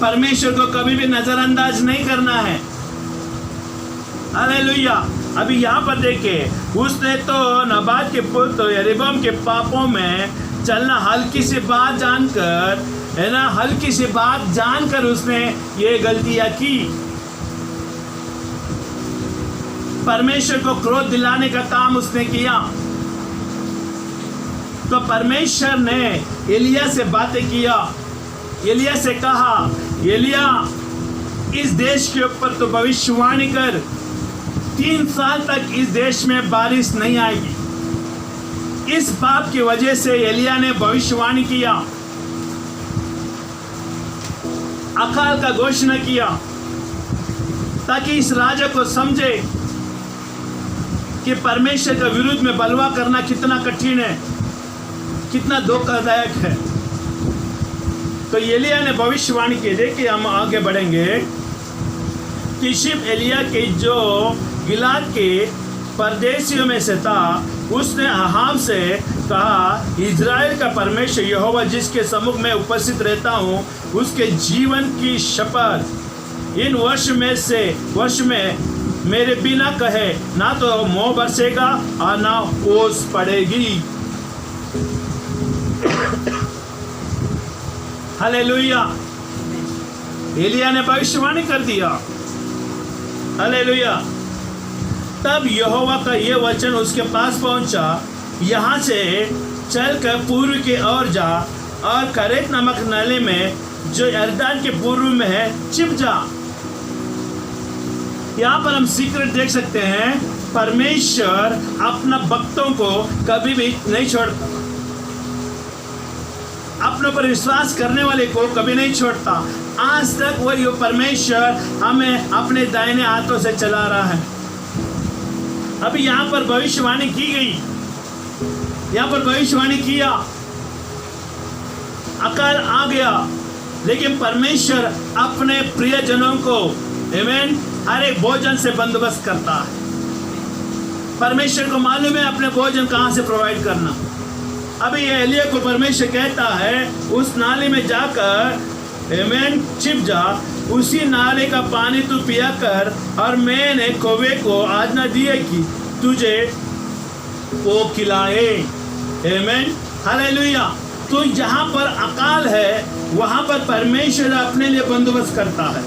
परमेश्वर को कभी भी नजरअंदाज नहीं करना है। हालेलुया। अभी यहाँ पर देखिए, उसने तो नबात के पुत्र यरोबाम के पापों में चलना हल्की सी बात जानकर, है ना, हल्की सी बात जानकर उसने ये गलतियां की। परमेश्वर को क्रोध दिलाने का काम उसने किया। तो परमेश्वर ने एलिया से बातें किया। एलिया से कहा, एलिया इस देश के ऊपर तो भविष्यवाणी कर, 3 साल तक इस देश में बारिश नहीं आएगी। इस बात की वजह से एलिया ने भविष्यवाणी किया, अकाल का घोषणा किया, ताकि इस राजा को समझे कि परमेश्वर के विरुद्ध में बलवा करना कितना कठिन है, कितना धोखादायक है। तो एलिया ने भविष्यवाणी की। देखिए, हम आगे बढ़ेंगे कि शिव एलिया के जो गिलाद के परदेशियों में से था, उसने अहाब से कहा, इज़राइल का परमेश्वर यहोवा जिसके सम्मुख में उपस्थित रहता हूँ, उसके जीवन की शपथ, इन वर्ष में मेरे बिना कहे ना तो मोह बरसेगा और ना ओस पड़ेगी। हालेलुया। एलिया ने भविष्यवाणी कर दिया। हालेलुया। तब यहोवा का यह वचन उसके पास पहुंचा, यहाँ से चलकर पूर्व की ओर जा और करेत नामक नाले में जो यरदन के पूर्व में है छिप जा। यहाँ पर हम सीक्रेट देख सकते हैं, परमेश्वर अपना भक्तों को कभी भी नहीं छोड़ता, अपने पर विश्वास करने वाले को कभी नहीं छोड़ता। आज तक वही परमेश्वर हमें अपने दाहिने हाथों से चला रहा है। अभी यहाँ पर भविष्यवाणी की गई, यहाँ पर भविष्यवाणी किया, अकाल आ गया, लेकिन परमेश्वर अपने प्रियजनों को आमीन हर एक भोजन से बंदोबस्त करता है। परमेश्वर को मालूम है अपने भोजन कहाँ से प्रोवाइड करना। अभी ये एलिया को परमेश्वर कहता है, उस नाले में जाकर आमीन छिप जा, उसी नाले का पानी तू पिया कर, और मैंने कौवे को आज्ञा दी है कि तुझे वो खिलाए। आमीन हालेलुया। तो जहाँ पर अकाल है वहाँ पर परमेश्वर अपने लिए बंदोबस्त करता है।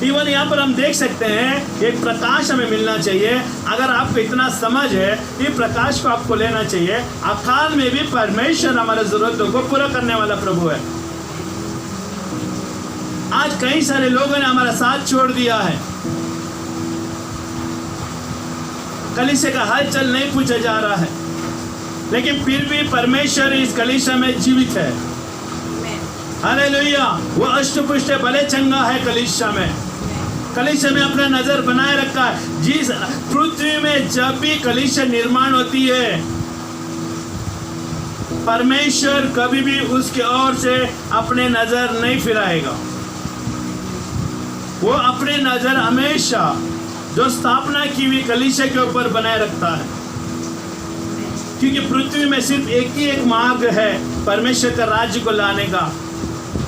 इवन यहाँ पर हम देख सकते हैं एक प्रकाश हमें मिलना चाहिए। अगर आपको इतना समझ है, ये प्रकाश को आपको लेना चाहिए। अकाल में भी परमेश्वर हमारे जरूरतों को पूरा करने वाला प्रभु है। आज कई सारे लोगों ने हमारा साथ छोड़ दिया है, कलीसिया का हालचाल नहीं पूछा जा रहा है, लेकिन फिर भी परमेश्वर इस कलीसिया में जीवित है। हालेलुया। वो अष्टपुष्ट भले चंगा है, कलीसिया में अपना नजर बनाए रखा है। जिस पृथ्वी में जब भी कलीसिया निर्माण होती है, परमेश्वर कभी भी उसके ओर से अपने नजर नहीं फिराएगा। वो अपने नजर हमेशा जो स्थापना की हुई कलीसिया के ऊपर बनाए रखता है, क्योंकि पृथ्वी में सिर्फ एक ही एक मार्ग है परमेश्वर का राज्य को लाने का,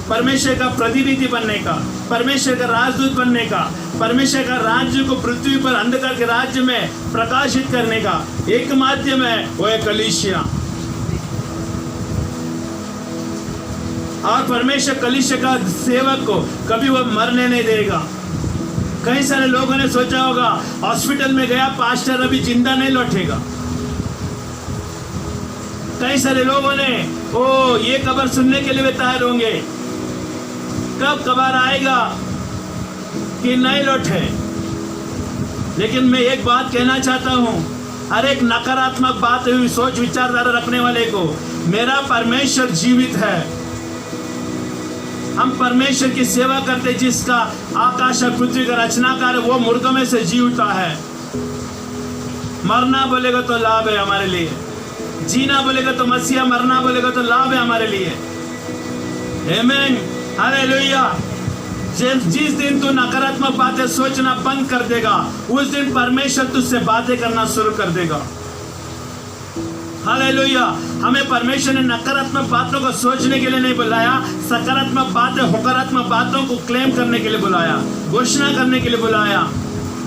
परमेश्वर का प्रतिनिधि बनने का, परमेश्वर का राजदूत बनने का, परमेश्वर का राज्य को पृथ्वी पर अंधकार के राज्य में प्रकाशित करने का एक माध्यम है, वो है कलीसिया। और परमेश्वर कलीसिया का सेवक को कभी वो मरने नहीं देगा। कई सारे लोगों ने सोचा होगा, हॉस्पिटल में गया पास्टर अभी जिंदा नहीं लौटेगा। कई सारे लोगों ने ये खबर सुनने के लिए तैयार होंगे, कब खबर आएगा कि नहीं लौटे। लेकिन मैं एक बात कहना चाहता हूँ, हर एक नकारात्मक बात हुई सोच विचारधारा रखने वाले को, मेरा परमेश्वर जीवित है। हम परमेश्वर की सेवा करते, जिसका आकाश और पृथ्वी का रचनाकार है, वो मुर्दों में से जी उठा है। मरना बोलेगा तो लाभ है हमारे लिए, जीना बोलेगा तो मसीहा, मरना बोलेगा तो लाभ है हमारे लिए। आमीन हालेलुया। जिस दिन तू नकारात्मक बातें सोचना बंद कर देगा, उस दिन परमेश्वर तुझसे बातें करना शुरू कर देगा। हालेलुया। हमें परमेश्वर ने नकारात्मक बातों को सोचने के लिए नहीं बुलाया, सकारात्मक बातें, होकारात्मक बातों को क्लेम करने के लिए बुलाया, घोषणा करने के लिए बुलाया,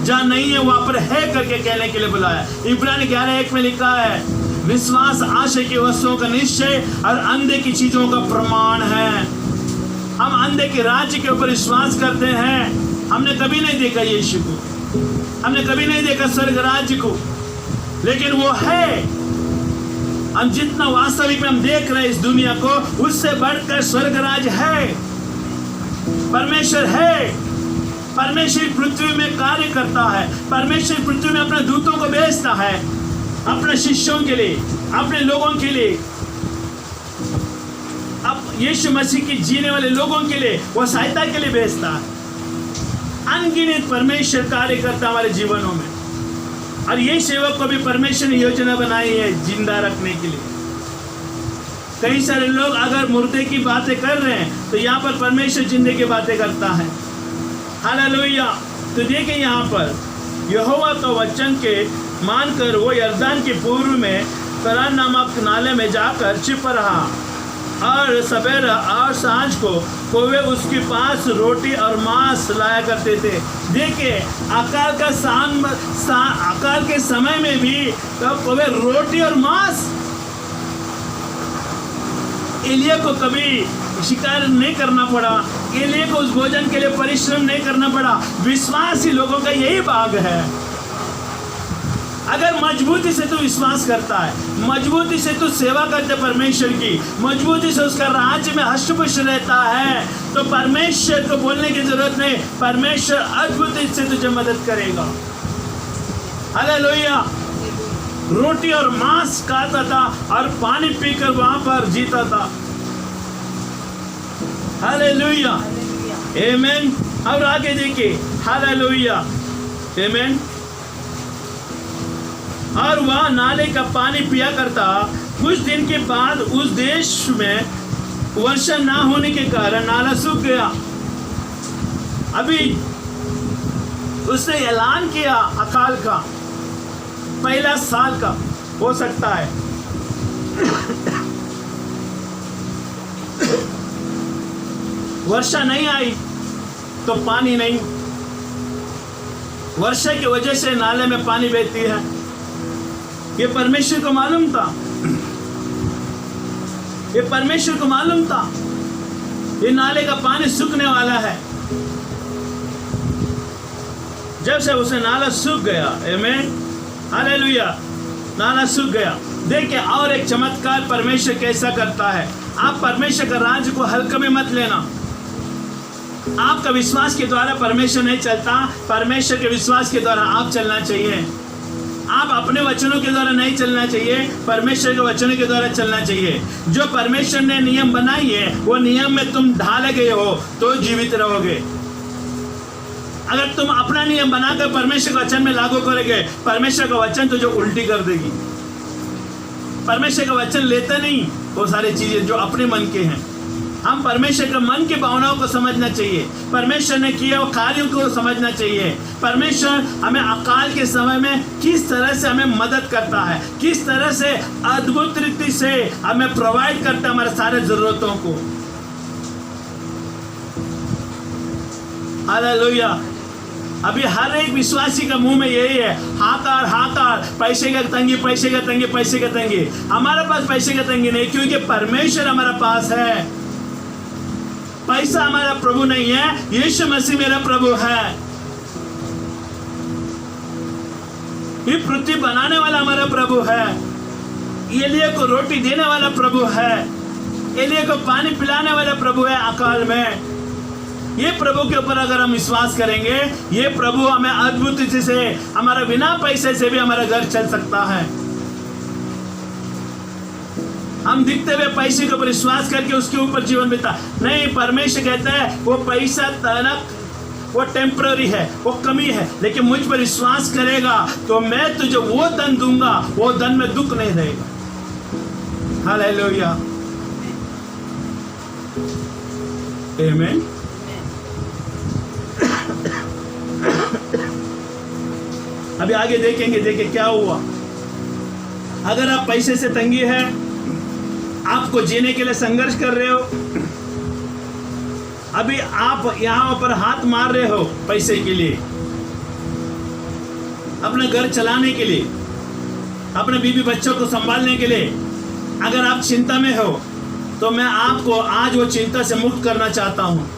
जहाँ नहीं है वहां पर है करके कहने के लिए बुलाया। इब्रानी 11:1 में लिखा है, विश्वास आशा की वस्तुओं का निश्चय और अंधे की चीजों का प्रमाण है। हम अंधे के राज्य के ऊपर विश्वास करते हैं। हमने कभी नहीं देखा यीशु को, हमने कभी नहीं देखा स्वर्ग राज्य को, लेकिन वो है। हम जितना वास्तविक में हम देख रहे हैं इस दुनिया को, उससे बढ़कर स्वर्ग राज्य है। परमेश्वर है, परमेश्वर पृथ्वी में कार्य करता है, परमेश्वर पृथ्वी में अपने दूतों को भेजता है, अपने शिष्यों के लिए, अपने लोगों के लिए, अब यीशु मसीह के जीने वाले लोगों के लिए वो सहायता के लिए भेजता है। अनगिनत परमेश्वर कार्य करता है हमारे जीवनों में, और ये सेवक को भी परमेश्वर ने योजना बनाई है जिंदा रखने के लिए। कई सारे लोग अगर मुर्दे की बातें कर रहे हैं तो यहाँ पर परमेश्वर जिंदे की बातें करता है। हालेलुया। तो देखिए यहाँ पर यहोवा का वचन के मानकर वो यरदान के पूर्व में करान नामक नाले में जाकर छिप रहा, और सवेरा और सांझ को कौवे उसके पास रोटी और मांस लाया करते थे। देखिए अकाल के समय में भी तब कौवे रोटी और मांस। एलिया को कभी शिकार नहीं करना पड़ा, एलिया को उस भोजन के लिए परिश्रम नहीं करना पड़ा। विश्वासी लोगों का यही भाग है। अगर मजबूती से तू विश्वास करता है, मजबूती से तू सेवा करते परमेश्वर की, मजबूती से उसका राज्य में हष्टपुष्ट रहता है, तो परमेश्वर को बोलने की जरूरत नहीं, परमेश्वर अद्भुत से तुझे मदद करेगा। हालेलुया। रोटी और मांस खाता था और पानी पीकर वहां पर जीता था। हालेलुया, आमीन। और आगे देखिए, हालेलुया, आमीन। और वह नाले का पानी पिया करता। कुछ दिन के बाद उस देश में वर्षा ना होने के कारण नाला सूख गया। अभी उसने ऐलान किया अकाल का, पहला साल का हो सकता है। वर्षा नहीं आई तो पानी नहीं, वर्षा की वजह से नाले में पानी बहती है। ये परमेश्वर को मालूम था, ये परमेश्वर को मालूम था ये नाले का पानी सूखने वाला है। जब से उसे नाला सूख गया, आमीन, हालेलुया, नाला सूख गया। देखिए और एक चमत्कार परमेश्वर कैसा करता है। आप परमेश्वर का राज्य को हल्के में मत लेना। आपका विश्वास के द्वारा परमेश्वर नहीं चलता, परमेश्वर के विश्वास के द्वारा आप चलना चाहिए। आप अपने वचनों के द्वारा नहीं चलना चाहिए, परमेश्वर के वचनों के द्वारा चलना चाहिए। जो परमेश्वर ने नियम बनाई है वो नियम में तुम ढाले गए हो तो जीवित रहोगे। अगर तुम अपना नियम बनाकर परमेश्वर के वचन में लागू करोगे, परमेश्वर का वचन तुझे उल्टी कर देगी। परमेश्वर का वचन लेता नहीं वो सारी चीजें जो अपने मन के हैं। हम परमेश्वर के मन की भावनाओं को समझना चाहिए, परमेश्वर ने किए वो कार्यों को समझना चाहिए। परमेश्वर हमें अकाल के समय में किस तरह से हमें मदद करता है, किस तरह से अद्भुत रीति से हमें प्रोवाइड करता है हमारे सारे जरूरतों को। हालेलुया। अभी हर एक विश्वासी का मुंह में यही है, हाकार हाकार, पैसे का तंगी, पैसे का तंगी, पैसे का तंगी। हमारे पास पैसे का तंगी नहीं, क्योंकि परमेश्वर हमारे पास है। पैसा हमारा प्रभु नहीं है, यीशु मसीह मेरा प्रभु है। ये पृथ्वी बनाने वाला हमारा प्रभु है, एलिया को रोटी देने वाला प्रभु है, एलिया को पानी पिलाने वाला प्रभु है अकाल में। ये प्रभु के ऊपर अगर हम विश्वास करेंगे, ये प्रभु हमें अद्भुत से, हमारा बिना पैसे से भी हमारा घर चल सकता है। हम दिखते हुए पैसे के ऊपर विश्वास करके उसके ऊपर जीवन बिता नहीं। परमेश्वर कहता है वो पैसा तनक, वो टेम्पररी है, वो कमी है, लेकिन मुझ पर विश्वास करेगा तो मैं तुझे वो धन दूंगा, वो धन में दुख नहीं रहेगा। हालेलुया, आमीन। अभी आगे देखेंगे, देखिए क्या हुआ। अगर आप पैसे से तंगी है, आपको जीने के लिए संघर्ष कर रहे हो, अभी आप यहाँ पर हाथ मार रहे हो पैसे के लिए, अपने घर चलाने के लिए, अपने बीवी बच्चों को संभालने के लिए, अगर आप चिंता में हो तो मैं आपको आज वो चिंता से मुक्त करना चाहता हूँ।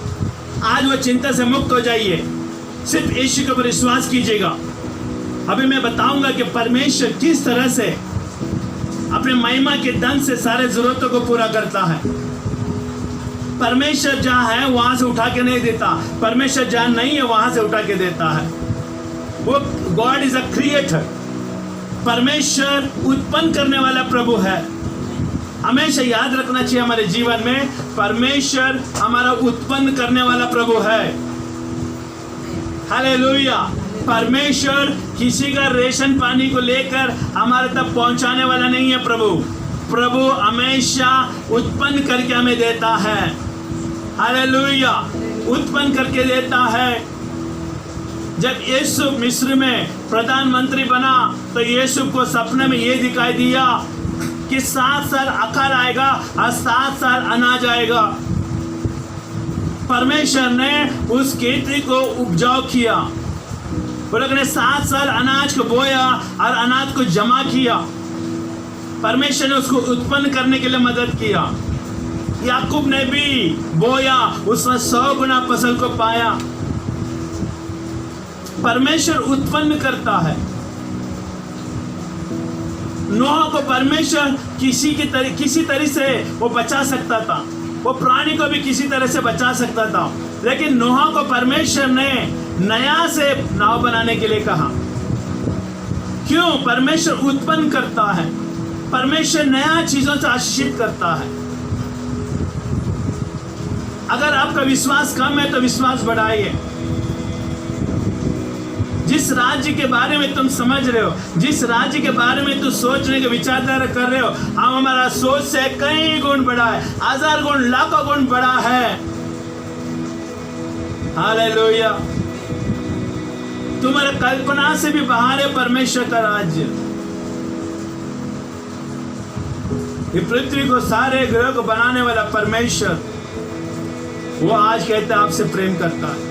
आज वो चिंता से मुक्त हो जाइए, सिर्फ यीशु के ऊपर विश्वास कीजिएगा। अभी मैं बताऊंगा कि परमेश्वर किस तरह से अपने महिमा के धन से सारे जरूरतों को पूरा करता है। परमेश्वर जहाँ है वहां से उठा के नहीं देता, परमेश्वर जहाँ नहीं है वहां से उठा के देता है। वो गॉड इज अ क्रिएटर, परमेश्वर उत्पन्न करने वाला प्रभु है। हमेशा याद रखना चाहिए हमारे जीवन में, परमेश्वर हमारा उत्पन्न करने वाला प्रभु है। हालेलुया। परमेश्वर किसी का रेशन पानी को लेकर हमारे तक पहुंचाने वाला नहीं है। प्रभु हमेशा उत्पन्न करके हमें देता है। हालेलुया, उत्पन्न करके देता है। जब यीशु मिस्र में प्रधानमंत्री बना तो यीशु को सपने में ये दिखाई दिया कि 7 साल अकाल आएगा और 7 साल अनाज आएगा। परमेश्वर ने उस खेती को उपजाऊ किया। वो लोग ने 7 साल अनाज को बोया और अनाज को जमा किया। परमेश्वर ने उसको उत्पन्न करने के लिए मदद किया। याकूब ने भी बोया, उसने 100 गुना फसल को पाया। परमेश्वर उत्पन्न करता है। नोह को परमेश्वर किसी तरह से वो बचा सकता था, वो प्राणी को भी किसी तरह से बचा सकता था, लेकिन नोह को परमेश्वर ने नया से नाव बनाने के लिए कहा। क्यों? परमेश्वर उत्पन्न करता है, परमेश्वर नया चीजों से आशीषित करता है। अगर आपका विश्वास कम है तो विश्वास बढ़ाइए। जिस राज्य के बारे में तुम समझ रहे हो, जिस राज्य के बारे में तुम सोचने के विचारधारा कर रहे हो, हम हमारा सोच से कई गुण बड़ा है, 1000 गुण, लाखों गुण बड़ा है। हालेलुया। तुम्हारे कल्पना से भी बाहर है परमेश्वर का राज्य। ये पृथ्वी को, सारे ग्रह को बनाने वाला परमेश्वर, वो आज कहता है आपसे प्रेम करता है।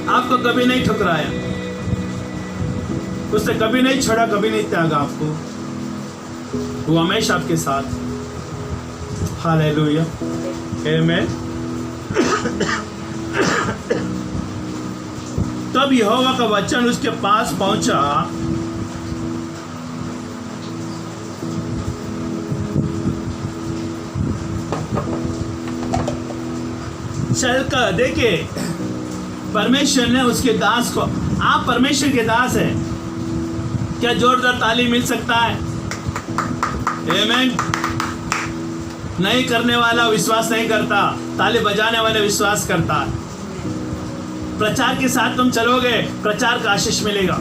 आपको कभी नहीं ठुकराया, उसने कभी नहीं छोड़ा, कभी नहीं त्यागा आपको। वो हमेशा आपके साथ। हालेलुया, आमीन। तब यहोवा का वचन उसके पास पहुंचा, चलकर देखे परमेश्वर ने उसके दास को, आप परमेश्वर के दास हैं, क्या जोरदार ताली मिल सकता है? आमीन। नहीं करने वाला विश्वास नहीं करता, ताली बजाने वाले विश्वास करता है। प्रचार के साथ तुम चलोगे, प्रचार का आशीष मिलेगा।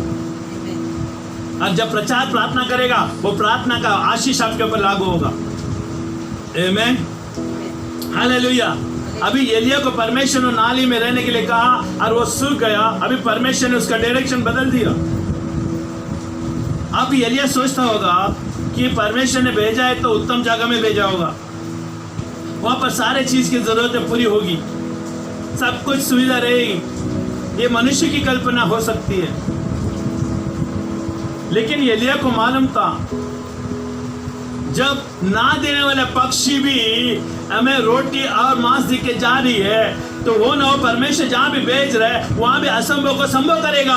और जब प्रचार प्रार्थना करेगा, वो प्रार्थना का आशीष आपके ऊपर लागू होगा। आमीन, हालेलुया। अभी एलिया को परमेश्वर ने नाली में रहने के लिए कहा और वो सूख गया। अभी परमेश्वर ने उसका डायरेक्शन बदल दिया। अब एलिया सोचता होगा कि परमेश्वर ने भेजा है तो उत्तम जगह में भेजा होगा, वहां पर सारे चीज की जरूरतें पूरी होगी, सब कुछ सुविधा रहेगी। ये मनुष्य की कल्पना हो सकती है, लेकिन एलिया को मालूम था जब ना देने वाला पक्षी भी हमें रोटी और मांस दे के जा रही है, तो वो ना परमेश्वर जहां भी भेज रहा है वहां भी असंभव को संभव करेगा।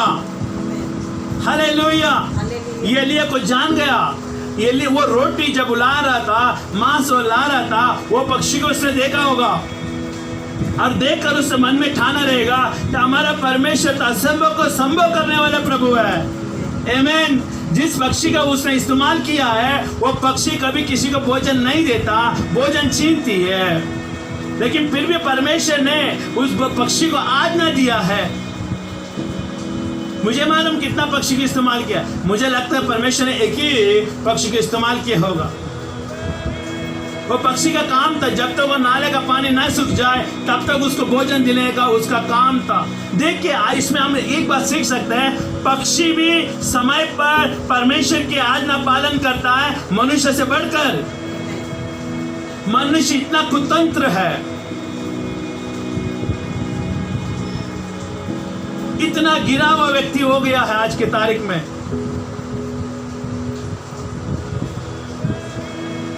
हालेलुया। एलिया को जान गया। एलिया वो रोटी जब ला रहा था, मांस वो ला रहा था, वो पक्षी को उसने देखा होगा और देखकर उसके मन में ठाना रहेगा कि हमारा परमेश्वर तो असंभव को संभव करने वाला प्रभु है। आमीन। जिस पक्षी का उसने इस्तेमाल किया है, वो पक्षी कभी किसी को भोजन नहीं देता, भोजन छीनती है, लेकिन फिर भी परमेश्वर ने उस पक्षी को आज्ञा दिया है। मुझे मालूम कितना पक्षी का इस्तेमाल किया, मुझे लगता है परमेश्वर ने एक ही पक्षी का इस्तेमाल किया होगा। वो पक्षी का काम था, जब तक वो नाले का पानी न सूख जाए तब तक उसको भोजन देने का उसका काम था। देखिए इसमें हम एक बात सीख सकते हैं, पक्षी भी समय पर परमेश्वर की आज्ञा पालन करता है। मनुष्य से बढ़कर मनुष्य इतना कुतंत्र है, इतना गिरा हुआ व्यक्ति हो गया है आज की तारीख में।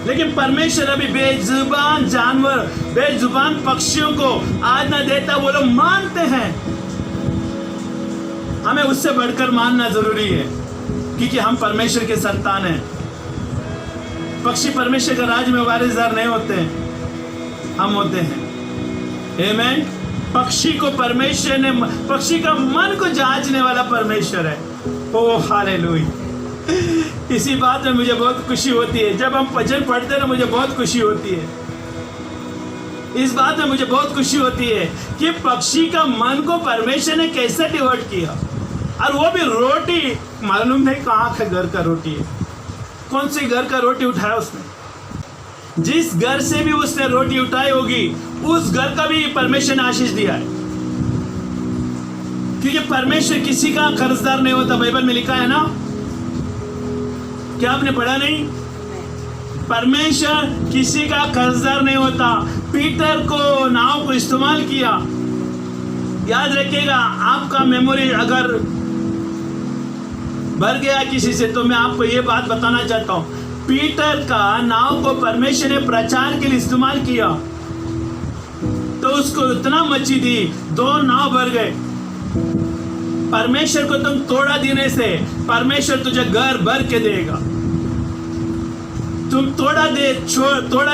लेकिन परमेश्वर अभी बेजुबान जानवर, बेजुबान पक्षियों को आज्ञा देता, वो लोग मानते हैं। हमें उससे बढ़कर मानना जरूरी है, क्योंकि हम परमेश्वर के संतान हैं। पक्षी परमेश्वर का राज में वारिसदार नहीं होते, हम होते हैं। आमीन। पक्षी को परमेश्वर ने, पक्षी का मन को जांचने वाला परमेश्वर है। ओ हालेलुया। इसी बात में मुझे बहुत खुशी होती है, जब हम भजन पढ़ते हैं मुझे बहुत खुशी होती है। इस बात में मुझे बहुत खुशी होती है कि पक्षी का मन को परमेश्वर ने कैसे डिवर्ट किया, और वो भी रोटी, मालूम नहीं कहाँ का घर का रोटी है, कौन सी घर का रोटी उठाया उसने। जिस घर से भी उसने रोटी उठाई होगी उस घर का भी परमेश्वर ने आशीष दिया है, क्योंकि परमेश्वर किसी का कर्जदार नहीं होता। बाइबल में लिखा है ना, क्या आपने पढ़ा नहीं? परमेश्वर किसी का कर्जदार नहीं होता। पीटर को नाव को इस्तेमाल किया। याद रखिएगा, आपका मेमोरी अगर भर गया किसी से, तो मैं आपको ये बात बताना चाहता हूं, पीटर का नाव को परमेश्वर ने प्रचार के लिए इस्तेमाल किया, तो उसको इतना मच्छी दी, 2 नाव भर गए। परमेश्वर को तुम तोड़ा देने से परमेश्वर तुझे घर भर के देगा। तुम तोड़ा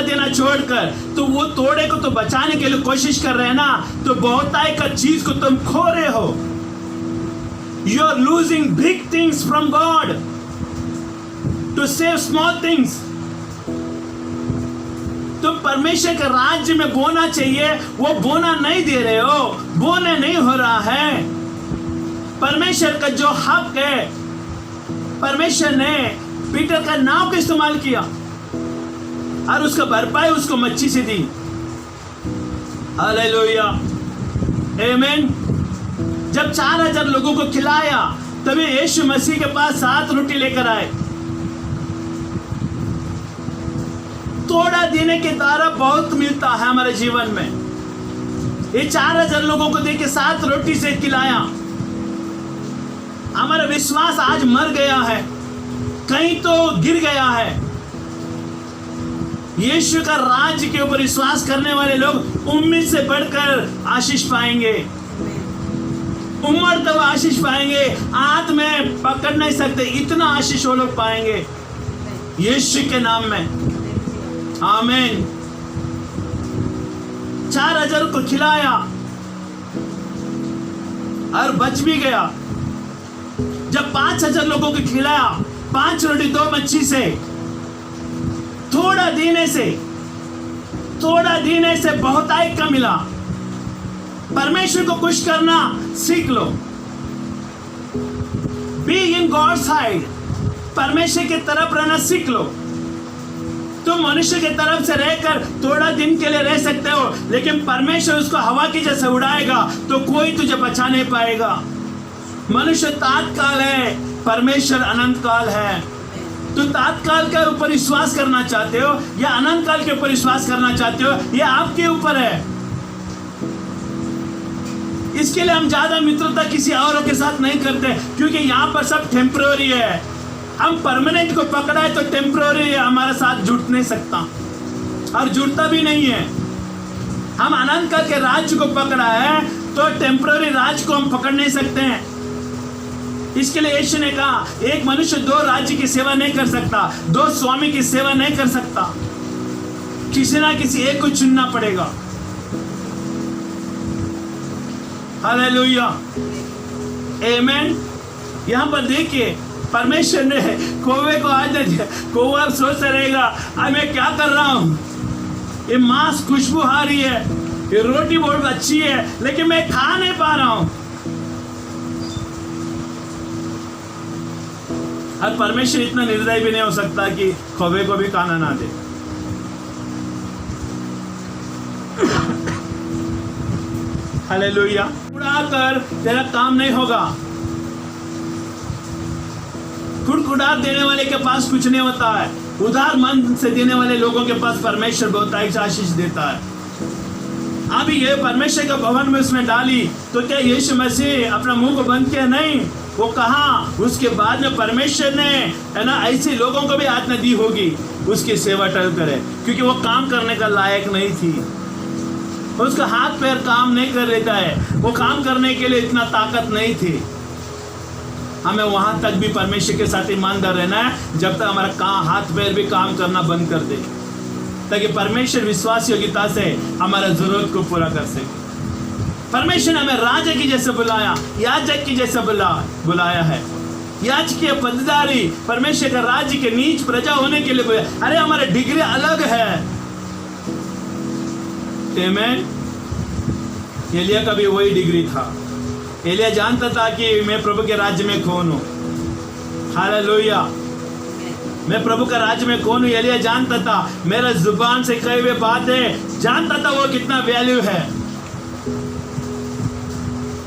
देना छोड़कर, तो वो तोड़े को तो बचाने के लिए कोशिश कर रहे हैं ना, तो बहुतायत का चीज को तुम खो रहे हो। You are losing big things from God to save small things. तुम परमेश्वर के राज्य में बोना चाहिए, वो बोना नहीं दे रहे हो, बोने नहीं हो रहा है। परमेश्वर का जो हक है, परमेश्वर ने पीटर का नाव का इस्तेमाल किया और उसका भरपाई उसको मच्छी से दी। हालेलुया, आमीन। जब 4000 लोगों को खिलाया, तभी यीशु मसीह के पास 7 रोटी लेकर आए। तोड़ा देने के द्वारा बहुत मिलता है हमारे जीवन में। ये 4000 लोगों को देके 7 रोटी से खिलाया। हमारा विश्वास आज मर गया है, कहीं तो गिर गया है। यीशु का राज्य के ऊपर विश्वास करने वाले लोग उम्मीद से बढ़कर आशीष पाएंगे, उम्र तब आशीष पाएंगे, हाथ में पकड़ नहीं सकते इतना आशीष वो लोग पाएंगे यीशु के नाम में। आमीन। 4000 को खिलाया और बच भी गया। जब 5000 लोगों को खिलाया, 5 रोटी 2 मच्छी से, थोड़ा देने से बहुतायत का मिला। परमेश्वर को खुश करना सीख लो। बी इन गॉड साइड, परमेश्वर की तरफ रहना सीख लो। तुम मनुष्य की तरफ से रहकर थोड़ा दिन के लिए रह सकते हो, लेकिन परमेश्वर उसको हवा की जैसे उड़ाएगा तो कोई तुझे बचा नहीं पाएगा। मनुष्य तात्काल है, परमेश्वर अनंत काल है। तो तात्काल के ऊपर विश्वास करना चाहते हो या अनंत काल के ऊपर विश्वास करना चाहते हो, ये आपके ऊपर है। इसके लिए हम ज्यादा मित्रता किसी औरों के साथ नहीं करते, क्योंकि यहाँ पर सब टेम्पररी है। हम परमानेंट को पकड़ा है तो टेम्पररी है, हमारे साथ जुट नहीं सकता और जुड़ता भी नहीं है। हम अनंत काल के राज्य को पकड़ा है तो टेम्पररी राज्य को हम पकड़ नहीं सकते हैं। इसके लिए यीशु ने कहा, एक मनुष्य 2 राज्य की सेवा नहीं कर सकता, 2 स्वामी की सेवा नहीं कर सकता, किसी ना किसी एक को चुनना पड़ेगा। हालेलुया, आमीन। यहाँ पर देखिए, परमेश्वर ने कौवे को आज कौवा सोचता रहेगा, मैं क्या कर रहा हूँ, ये मांस खुशबू आ रही है, ये रोटी बहुत अच्छी है, लेकिन मैं खा नहीं पा रहा हूँ। और परमेश्वर इतना निर्दयी भी नहीं हो सकता कि कौवे को भी खाना ना दे। हालेलुया। कुड़ाकर तेरा काम नहीं होगा। कुड़कुड़ा देने वाले के पास कुछ नहीं होता है। उधार मन से देने वाले लोगों के पास परमेश्वर बहुत आशीष देता है। अभी ये परमेश्वर का भवन में उसमें डाली तो क्या यीशु मसीह अपना मुंह को बंद किया? नहीं, वो कहा उसके बाद में परमेश्वर ने है ना ऐसे लोगों को भी आज्ञा दी होगी उसकी सेवा टल करे, क्योंकि वो काम करने का लायक नहीं थी। उसका हाथ पैर काम नहीं कर लेता है, वो काम करने के लिए इतना ताकत नहीं थी। हमें वहां तक भी परमेश्वर के साथ ईमानदार रहना है जब तक हमारा हाथ पैर भी काम करना बंद कर दे, ताकि परमेश्वर विश्वास योग्यता से हमारा जरूरत को पूरा कर सके। परमेश्वर ने हमें राजा की जैसे बुलाया, याजक की जैसे बुलाया है। याजकीय पदधारी परमेश्वर का राज्य के नीच प्रजा होने के लिए बुलाया। अरे हमारे डिग्री अलग है। आमीन। एलिया का भी वही डिग्री था। एलिया जानता था कि मैं प्रभु के राज्य में कौन हूँ। हालेलुया। मैं प्रभु का राज्य में कौन हूँ एलिया जानता था। मेरा जुबान से कई हुए बातें जानता था वो कितना वैल्यू है।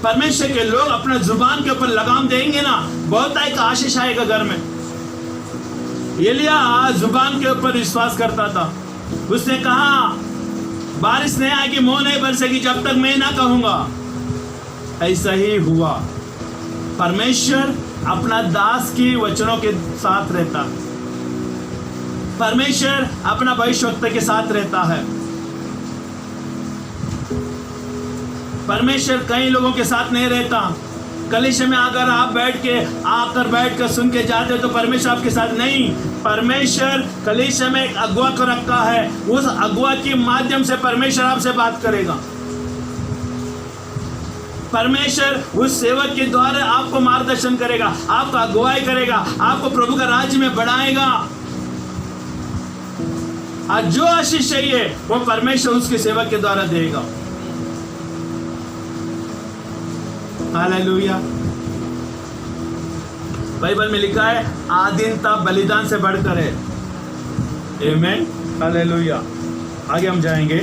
परमेश्वर के लोग अपने जुबान के ऊपर लगाम देंगे ना, बहुत एक आशीष आएगा घर में। एलिया जुबान के ऊपर विश्वास करता था। उसने कहा बारिश नहीं आएगी, मोह नहीं बरसेगी जब तक मैं ना कहूंगा। ऐसा ही हुआ। परमेश्वर अपना दास की वचनों के साथ रहता है। परमेश्वर अपना भविष्यवक्ता के साथ रहता है। परमेश्वर कई लोगों के साथ नहीं रहता। कलीसिया में अगर आप आकर बैठ कर सुन के जाते तो परमेश्वर आपके साथ नहीं। परमेश्वर कलीसिया में एक अगुआ को रखा है। उस अगुआ के माध्यम से परमेश्वर आपसे बात करेगा। परमेश्वर उस सेवक के द्वारा आपको मार्गदर्शन करेगा, आपको अगुवाई करेगा, आपको प्रभु का राज्य में बढ़ाएगा। और जो आशीष चाहिए वो परमेश्वर उसके सेवक के द्वारा देगा। हालेलुया। बाइबल में लिखा है आधीनता बलिदान से बढ़कर है। आमीन। हालेलुया। आगे हम जाएंगे।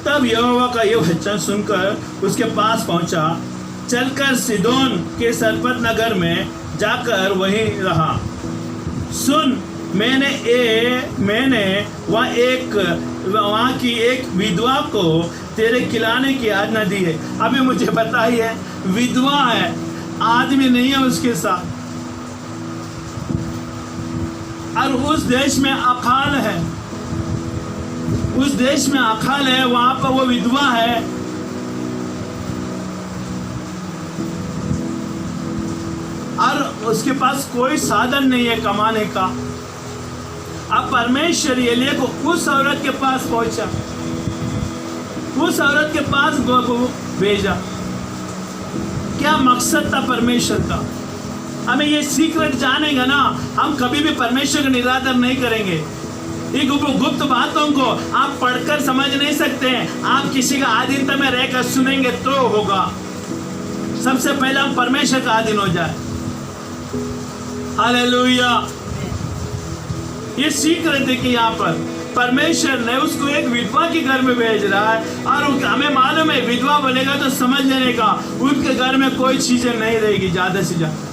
तब यहोवा का यह वचन सुनकर उसके पास पहुंचा, चलकर सीदोन के सरपत नगर में जाकर वहीं रहा। सुन, मैंने वहाँ की एक विधवा को तेरे खिलाने की आज्ञा दी है। अभी मुझे बताइए, विधवा है, आदमी नहीं है उसके साथ, और उस देश में अकाल है। उस देश में अकाल है, वहां पर वो विधवा है। और उसके पास कोई साधन नहीं है कमाने का। अब परमेश्वर एलिया को उस औरत के पास पहुंचा, उस औरत के पास भेजा। क्या मकसद था परमेश्वर का? हमें ये सीक्रेट जानेगा ना, हम कभी भी परमेश्वर का निरादर नहीं करेंगे। ये गुप्त बातों को आप पढ़कर समझ नहीं सकते हैं। आप किसी का अधीनता में रहकर सुनेंगे तो होगा। सबसे पहले हम परमेश्वर का अधीन हो जाए। हालेलुया। ये सीक्रेट है कि यहाँ पर परमेश्वर ने उसको एक विधवा के घर में भेज रहा है, और हमें मालूम है विधवा बनेगा तो समझ लेने का उनके घर में कोई चीजें नहीं रहेगी ज्यादा से ज्यादा।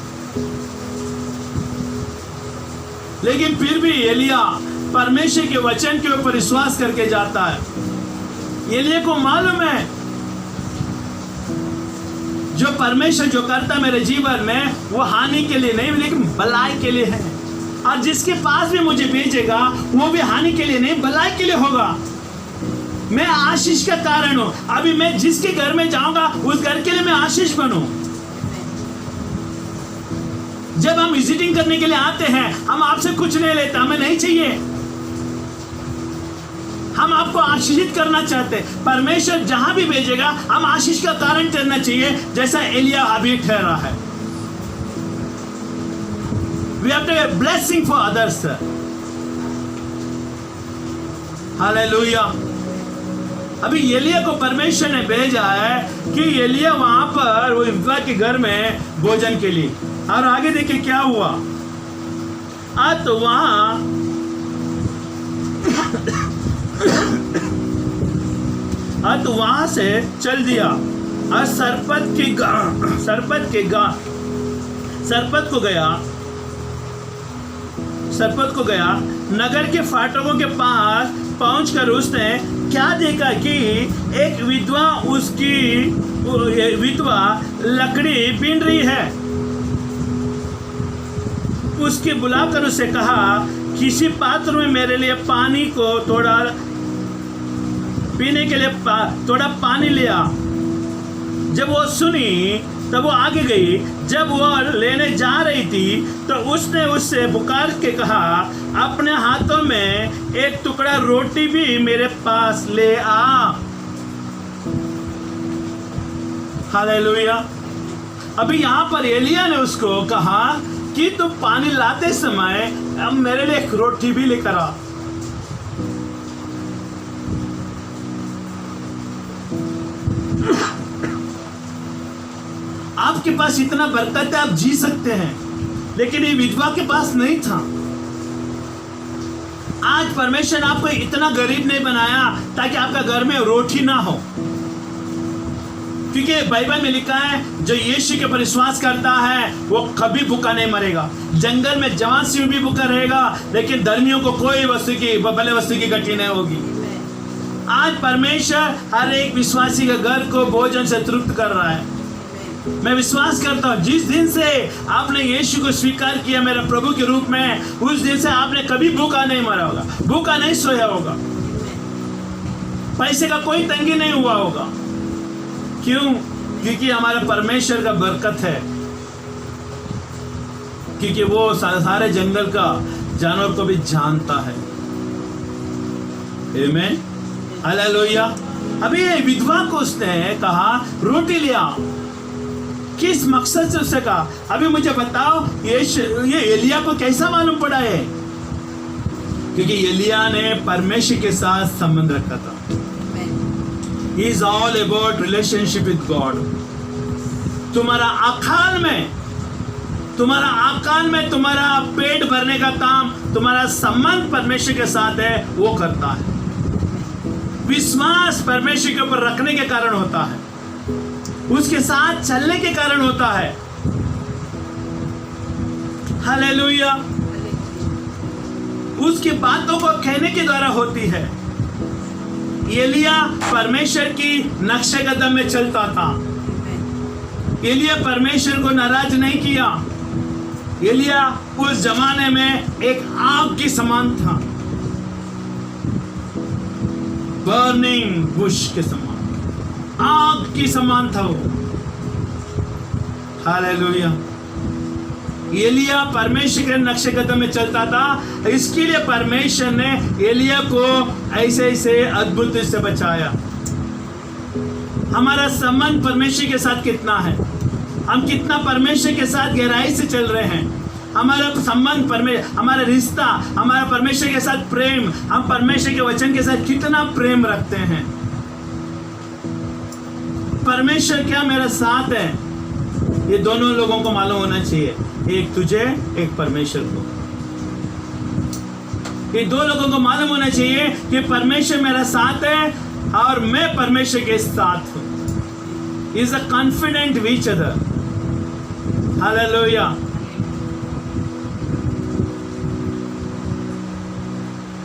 लेकिन फिर भी एलिया परमेश्वर के वचन के ऊपर विश्वास करके जाता है। एलिया को मालूम है जो परमेश्वर जो करता मेरे जीवन में वो हानि के लिए नहीं लेकिन भलाई के लिए है, और जिसके पास भी मुझे भेजेगा वो भी हानि के लिए नहीं भलाई के लिए होगा। मैं आशीष का कारण हूं। अभी मैं जिसके घर में जाऊंगा उस घर के लिए मैं आशीष बनूं। जब हम विजिटिंग करने के लिए आते हैं हम आपसे कुछ नहीं लेते, हमें नहीं चाहिए, हम आपको आशीषित करना चाहते हैं। परमेश्वर जहां भी भेजेगा हम आशीष का कारण ठहरना चाहिए, जैसा एलिया अभी ठहरा है। We have to be a blessing for others. Hallelujah. अभी एलिया को परमेश्वर ने भेजा है कि एलिया वहां पर वो विधवा के घर में भोजन के लिए। और आगे देखिए क्या हुआ। आज तो वहां तो वहां से चल दिया और सरपत को गया नगर के फाटकों के पास पहुंचकर उसने क्या देखा कि एक विधवा लकड़ी बीन रही है। उसके बुलाकर उसे कहा, किसी पात्र में मेरे लिए पानी को थोड़ा पीने के लिए थोड़ा पानी लिया। जब वो सुनी तब वो आगे गई। जब वो लेने जा रही थी तो उसने उससे पुकार के कहा, अपने हाथों में एक टुकड़ा रोटी भी मेरे पास ले आ। हालेलुया। अभी यहाँ पर एलिया ने उसको कहा कि तुम पानी लाते समय अब मेरे लिए एक रोटी भी लेकर आ। आपके पास इतना बरकत है, आप जी सकते हैं, लेकिन ये विधवा के पास नहीं था। आज परमेश्वर ने आपको इतना गरीब नहीं बनाया ताकि आपका घर में रोटी ना हो, क्योंकि बाइबल में लिखा है जो यीशु के पर विश्वास करता है वो कभी भूखा नहीं मरेगा। जंगल में जवान सिंह भी भूखा रहेगा, लेकिन धर्मियों को कोई भले वस्तु की घटी नहीं होगी। आज परमेश्वर हर एक विश्वासी के घर को भोजन से तृप्त कर रहा है। मैं विश्वास करता हूँ जिस दिन से आपने यीशु को स्वीकार किया मेरे प्रभु के रूप में, उस दिन से आपने कभी भूखा नहीं मरा होगा, भूखा नहीं सोया होगा, पैसे का कोई तंगी नहीं हुआ होगा। क्यों? क्योंकि हमारा परमेश्वर का बरकत है, क्योंकि वो सारे जंगल का जानवर को भी जानता है। आमीन, हालेलुया। अभी ये विधवा को उसने कहा रोटी लिया। किस मकसद से उससे कहा? अभी मुझे बताओ ये एलिया को कैसा मालूम पड़ा है? क्योंकि एलिया ने परमेश्वर के साथ संबंध रखा था। He is all about relationship with God. तुम्हारा आकाल में तुम्हारा पेट भरने का काम, तुम्हारा संबंध परमेश्वर के साथ है, वो करता है। विश्वास परमेश्वर के ऊपर रखने के कारण होता है, उसके साथ चलने के कारण होता है। हालेलुया। उसकी बातों को कहने के द्वारा होती है। एलिया परमेश्वर की नक्शे कदम में चलता था। एलिया परमेश्वर को नाराज नहीं किया। एलिया उस जमाने में एक आग की समान था, बर्निंग बुश के समान, आग की समान था वो। हालेलुया। एलिया परमेश्वर के नक्शे कदम में चलता था, इसके लिए परमेश्वर ने एलिया को ऐसे अद्भुत से बचाया। हमारा संबंध परमेश्वर के साथ कितना है? हम कितना परमेश्वर के साथ गहराई से चल रहे हैं? हमारा संबंध हमारा रिश्ता, हमारा परमेश्वर के साथ प्रेम, हम परमेश्वर के वचन के साथ कितना प्रेम रखते हैं? परमेश्वर क्या मेरा साथ है? ये दोनों लोगों को मालूम होना चाहिए, एक तुझे, एक परमेश्वर को। ये दो लोगों को मालूम होना चाहिए कि परमेश्वर मेरा साथ है और मैं परमेश्वर के साथ हूं। Is a confident with each other. Hallelujah.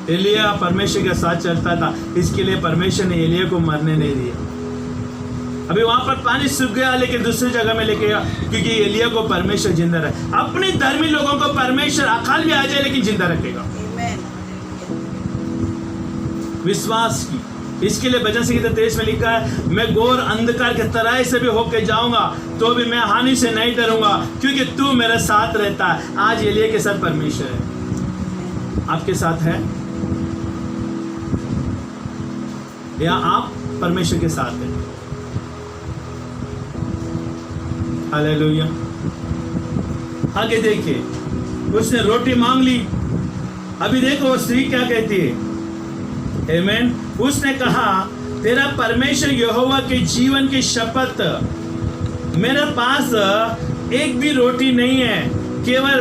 एलिया परमेश्वर के साथ चलता था, इसके लिए परमेश्वर ने एलिया को मरने नहीं दिया। अभी वहां पर पानी सूख गया, लेकिन दूसरी जगह में लेके गया, क्योंकि एलिया को परमेश्वर जिंदा रहे। अपने धर्मी लोगों को परमेश्वर अकाल भी आ जाए लेकिन जिंदा रखेगा। विश्वास की, इसके लिए भजन संहिता 23 में लिखा है, मैं घोर अंधकार के तराई से भी होके जाऊंगा तो भी मैं हानि से नहीं डरूंगा, क्योंकि तू मेरे साथ रहता है। आज एलिया के साथ परमेश्वर है। आपके साथ है या आप परमेश्वर के साथ हैं? हालेलुया। आगे देखिए, उसने रोटी मांग ली। अभी देखो वो स्त्री क्या कहती है। आमीन। उसने कहा, तेरा परमेश्वर यहोवा के जीवन की शपथ, मेरे पास एक भी रोटी नहीं है, केवल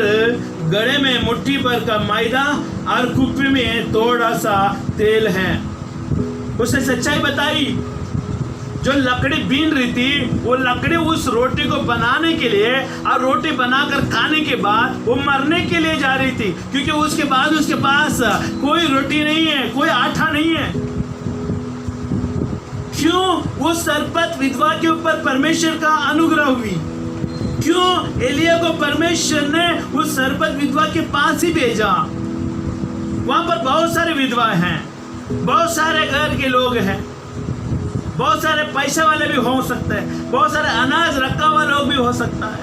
गड़े में मुट्ठी भर का मैदा और कुप्पी में थोड़ा सा तेल है। उसने सच्चाई बताई। जो लकड़ी बीन रही थी वो लकड़ी उस रोटी को बनाने के लिए और रोटी बनाकर खाने के बाद वो मरने के लिए जा रही थी, क्योंकि उसके बाद उसके पास कोई रोटी नहीं है, कोई आटा नहीं है। क्यों? वो सरपत विधवा के ऊपर परमेश्वर का अनुग्रह हुई। क्यों? एलिया को परमेश्वर ने उस सरपत विधवा के पास ही भेजा। वहां पर बहुत सारे विधवा हैं, बहुत सारे घर के लोग हैं, बहुत सारे पैसे वाले भी हो सकते हैं, बहुत सारे अनाज रखा हुआ लोग भी हो सकता है,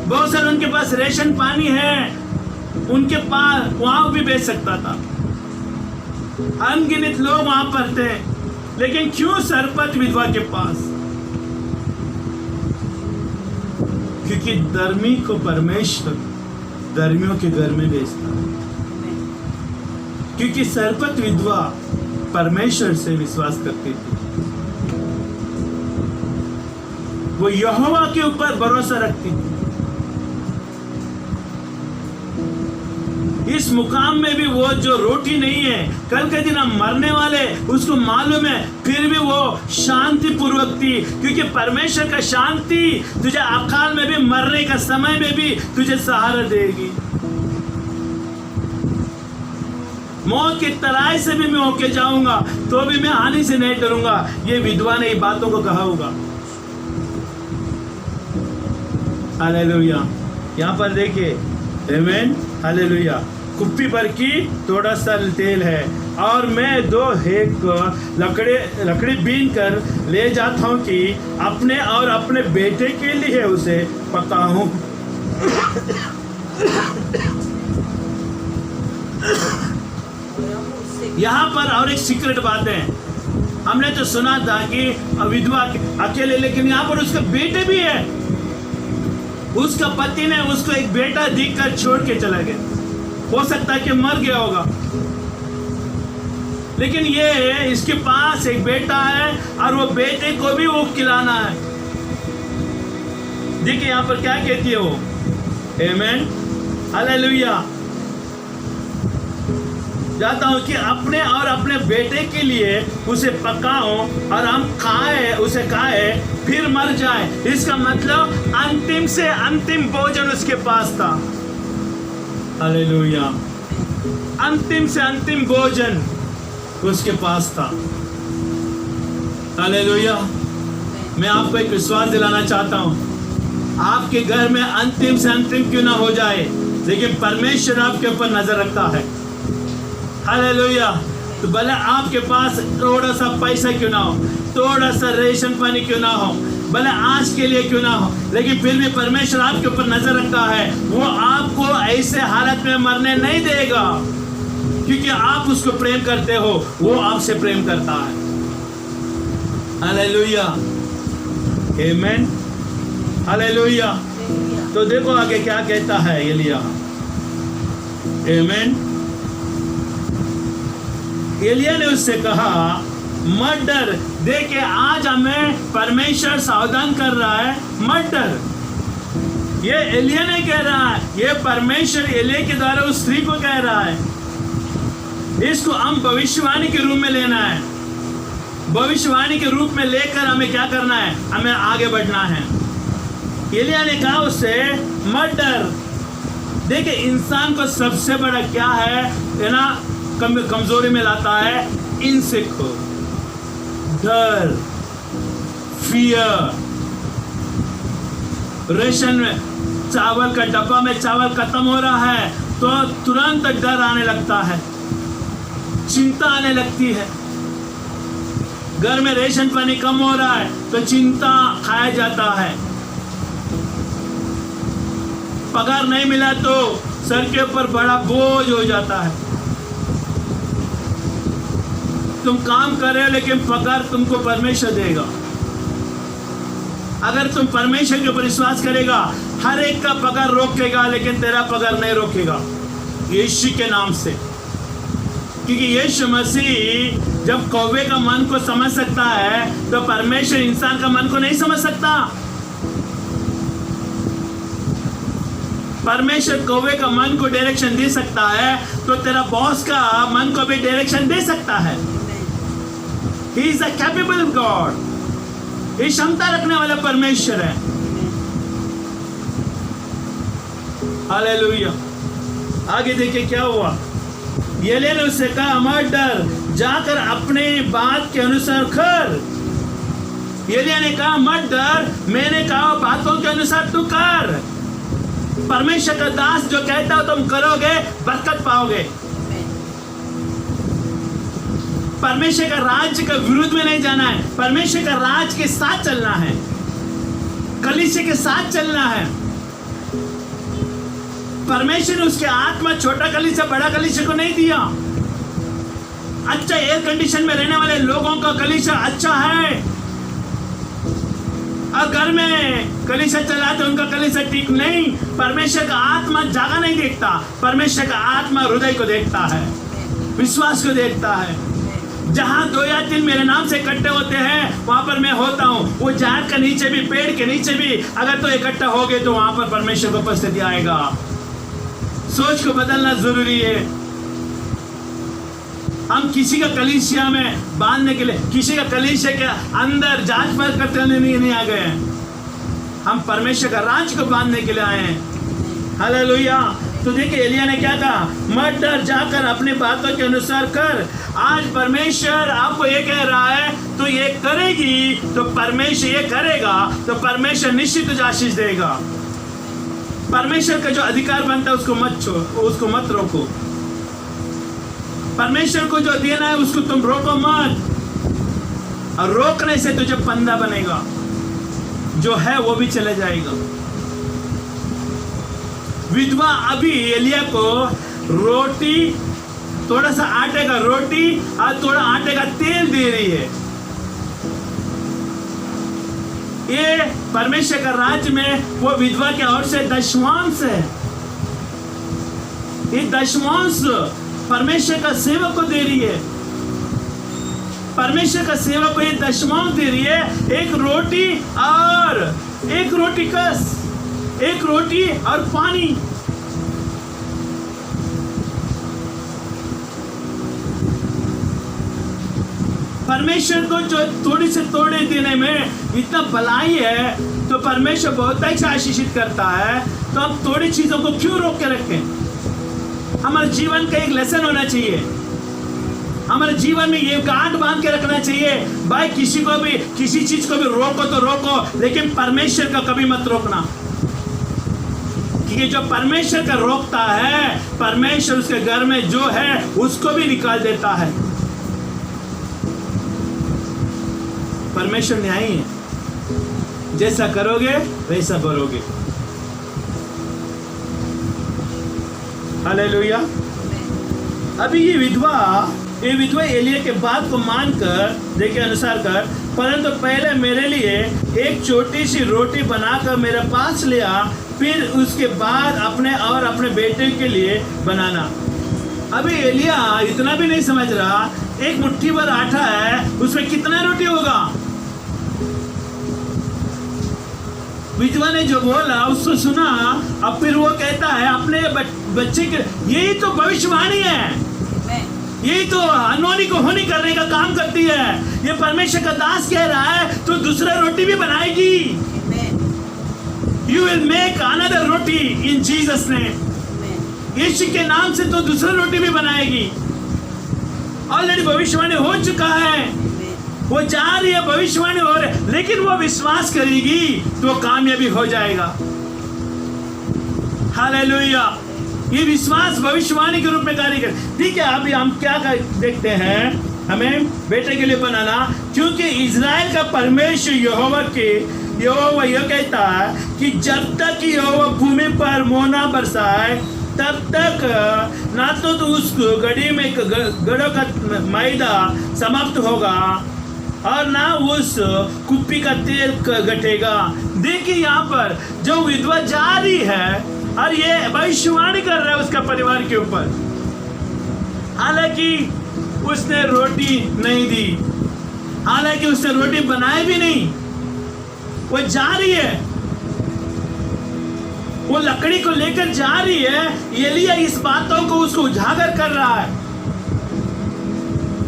बहुत सारे उनके पास रेशन पानी है, उनके पास वहां भी बेच सकता था। अनगिनत लोग वहां पर थे, लेकिन क्यों सरपत विधवा के पास? क्योंकि धर्मी को परमेश्वर धर्मियों के घर में भेजता है। क्योंकि सरपत विधवा परमेश्वर से विश्वास करती थी, वो यहोवा के ऊपर भरोसा रखती थी। इस मुकाम में भी वो जो रोटी नहीं है, कल के दिन हम मरने वाले, उसको मालूम है, फिर भी वो शांति पूर्वक थी, क्योंकि परमेश्वर का शांति तुझे अकाल में भी, मरने का समय में भी तुझे सहारा देगी। मौत की तराई से भी मैं होके जाऊंगा तो भी मैं हानि से नहीं डरूंगा। ये विधवा ने बातों को कहा होगा। हालेलुया। यहाँ पर देखिए, आमीन, हालेलुया। कुप्पी भर की थोड़ा सा तेल है और मैं एक लकड़ी बीन कर ले जाता हूँ कि अपने और अपने बेटे के लिए उसे पकाऊं। यहाँ पर और एक सीक्रेट बात है। हमने तो सुना था कि विधवा अकेले, लेकिन यहाँ पर उसका बेटे भी है। उसका पति ने उसको एक बेटा देकर छोड़ के चला गया। हो सकता है कि मर गया होगा, लेकिन ये इसके पास एक बेटा है और वो बेटे को भी वो खिलाना है। देखिए यहाँ पर क्या कहती है वो, आमीन, हालेलुया। जाता हूं कि अपने और अपने बेटे के लिए उसे पकाओ और हम उसे खाए फिर मर जाए। इसका मतलब अंतिम से अंतिम भोजन उसके पास था। हालेलुया। अंतिम से अंतिम भोजन उसके पास था। हालेलुया। मैं आपको एक विश्वास दिलाना चाहता हूं, आपके घर में अंतिम से अंतिम क्यों ना हो जाए, लेकिन परमेश्वर आपके ऊपर नजर रखता है। हालेलुया। तो भले आपके पास थोड़ा सा पैसा क्यों ना हो, थोड़ा सा रेशन पानी क्यों ना हो, भले आज के लिए क्यों ना हो, लेकिन फिर भी परमेश्वर आपके ऊपर नजर रखता है। वो आपको ऐसे हालत में मरने नहीं देगा, क्योंकि आप उसको प्रेम करते हो, वो आपसे प्रेम करता है। हालेलुया, आमीन, हालेलुया। तो देखो आगे क्या कहता है एलिया, आमीन। एलिया ने उससे कहा, मत डर। देखे आज हमें परमेश्वर सावधान कर रहा है, मत डर। ये एलिया ने कह रहा है, ये परमेश्वर एलिया के द्वारा उस स्त्री को कह रहा है। इसको हम भविष्यवाणी के रूप में लेना है। भविष्यवाणी के रूप में लेकर हमें क्या करना है, हमें आगे बढ़ना है। एलिया ने कहा उससे, मत डर। देखिए इंसान को सबसे बड़ा क्या है ना, कमजोरी में लाता है, इनसिक्योर, डर, फियर। रेशन में चावल का डब्बा में चावल खत्म हो रहा है तो तुरंत डर आने लगता है, चिंता आने लगती है। घर में रेशन पानी कम हो रहा है तो चिंता खाया जाता है। पगार नहीं मिला तो सर के ऊपर बड़ा बोझ हो जाता है। तुम काम कर रहे हो लेकिन पगार तुमको परमेश्वर देगा। अगर तुम परमेश्वर के ऊपर विश्वास करेगा, हर एक का पगार रोकेगा लेकिन तेरा पगार नहीं रोकेगा, यीशु के नाम से। क्योंकि यीशु मसीह जब कौवे का मन को समझ सकता है तो परमेश्वर इंसान का मन को नहीं समझ सकता। परमेश्वर कौवे का मन को डायरेक्शन दे सकता है, तो तेरा बॉस का मन को भी डायरेक्शन दे सकता है। He is a capable God. ये क्षमता रखने वाला परमेश्वर है। हालेलुया। आगे देखिए क्या हुआ। एलिय्याह ने उससे कहा, मत डर, जाकर अपने बात के अनुसार कर। एलिय्याह ने कहा, मत डर, मैंने कहा बातों के अनुसार तू कर। परमेश्वर का दास जो कहता हो तुम करोगे, बरकत पाओगे। परमेश्वर का राज्य के विरुद्ध में नहीं जाना है, परमेश्वर का राज्य के साथ चलना है, कलीसिया के साथ चलना है। परमेश्वर ने उसके आत्मा छोटा कलीसिया बड़ा कलीसिया को नहीं दिया। अच्छा एयर कंडीशन में रहने वाले लोगों का कलीसिया अच्छा है, और घर में कलीसिया चलाते उनका कलीसिया ठीक नहीं। परमेश्वर का आत्मा जगह नहीं देखता, परमेश्वर का आत्मा हृदय को देखता है, विश्वास को देखता है। जहां 2 या 3 मेरे नाम से इकट्ठे होते हैं वहां पर मैं होता हूं। वो झाड़ के नीचे भी, पेड़ के नीचे भी अगर तो इकट्ठा हो गए तो वहां पर परमेश्वर को उपस्थिति आएगा। सोच को बदलना जरूरी है। हम किसी का कलीसिया में बांधने के लिए, किसी का कलीसिया के अंदर जांच परख करते नहीं आ गए। हम परमेश्वर का राज्य को बांधने के लिए आए हैं। हालेलुया। तो देखिए एलिय्याह ने क्या कहा, मत डर, जाकर अपनी बातों के अनुसार कर। आज परमेश्वर आपको ये कह रहा है तो ये करेगी, तो परमेश्वर ये करेगा तो परमेश्वर निश्चित तुझे आशीष देगा। परमेश्वर का जो अधिकार बनता है उसको मत रोको। परमेश्वर को जो देना है उसको तुम रोको मत, और रोकने से तुझे पंदा बनेगा, जो है वो भी चले जाएगा। विधवा अभी एलिय्याह को रोटी, थोड़ा सा आटे का रोटी और थोड़ा आटे का तेल दे रही है। ये परमेश्वर का राज्य में वो विधवा के ओर से दशमांश है। ये दशमांश परमेश्वर का सेवक को दे रही है। परमेश्वर का सेवक को ये दशमांश दे रही है। एक रोटी और पानी। परमेश्वर को जो थोड़ी से थोड़े देने में इतना भलाई है, तो परमेश्वर बहुत ही आशीषित करता है। तो हम थोड़ी चीजों को क्यों रोक के रखें? हमारे जीवन का एक लेसन होना चाहिए। हमारे जीवन में ये गांठ बांध के रखना चाहिए, भाई किसी को भी किसी चीज को भी रोको तो रोको, लेकिन परमेश्वर का कभी मत रोकना। क्योंकि जो परमेश्वर का रोकता है, परमेश्वर उसके घर में जो है उसको भी निकाल देता है। परमेश्वर न्यायी है, जैसा करोगे वैसा भरोगे। हालेलुया। अभी ये विधवा एलिय्याह के बात को मानकर, देखिए अनुसार कर, परंतु पहले मेरे लिए एक छोटी सी रोटी बनाकर मेरे पास लिया, फिर उसके बाद अपने और अपने बेटे के लिए बनाना। अभी एलिय्याह इतना भी नहीं समझ रहा, एक मुट्ठी भर आटा है, उसमें कितना रोटी होगा। विधवा ने जो बोला उसको सुना, अब फिर वो कहता है अपने बच्चे के, यही तो भविष्यवाणी है, यही तो अनहोनी को होनी करने का काम करती है। ये परमेश्वर का दास कह रहा है तो दूसरा रोटी भी बनाएगी। You will make another roti in Jesus name. Yeshu के नाम से तो दूसरा रोटी भी बनाएगी। ऑलरेडी भविष्यवाणी हो चुका है, वो जा रही है, भविष्यवाणी हो रही है, लेकिन वो विश्वास करेगी तो कामयाबी हो जाएगा। हालेलुया। ये विश्वास भविष्यवाणी के रूप में कार्य कर। ठीक है, अभी हम क्या देखते हैं, हमें बेटे के लिए बनाना, क्योंकि इज़राइल का परमेश्वर यहोवा यह कहता है कि जब तक यहोवा भूमि पर मोना बरसाए तब तक ना तो उस गड़ी में गड़ों का मैदा समाप्त होगा और ना उस कुप्पी का तेल घटेगा। देखिए यहाँ पर जो विधवा जा रही है और ये भविष्यवाणी कर रहा है उसका परिवार के ऊपर, हालांकि उसने रोटी नहीं दी, हालांकि उसने रोटी बनाई भी नहीं, वो जा रही है। वो लकड़ी को लेकर जा रही है। एलिया इस बातों को उसको उजागर कर रहा है।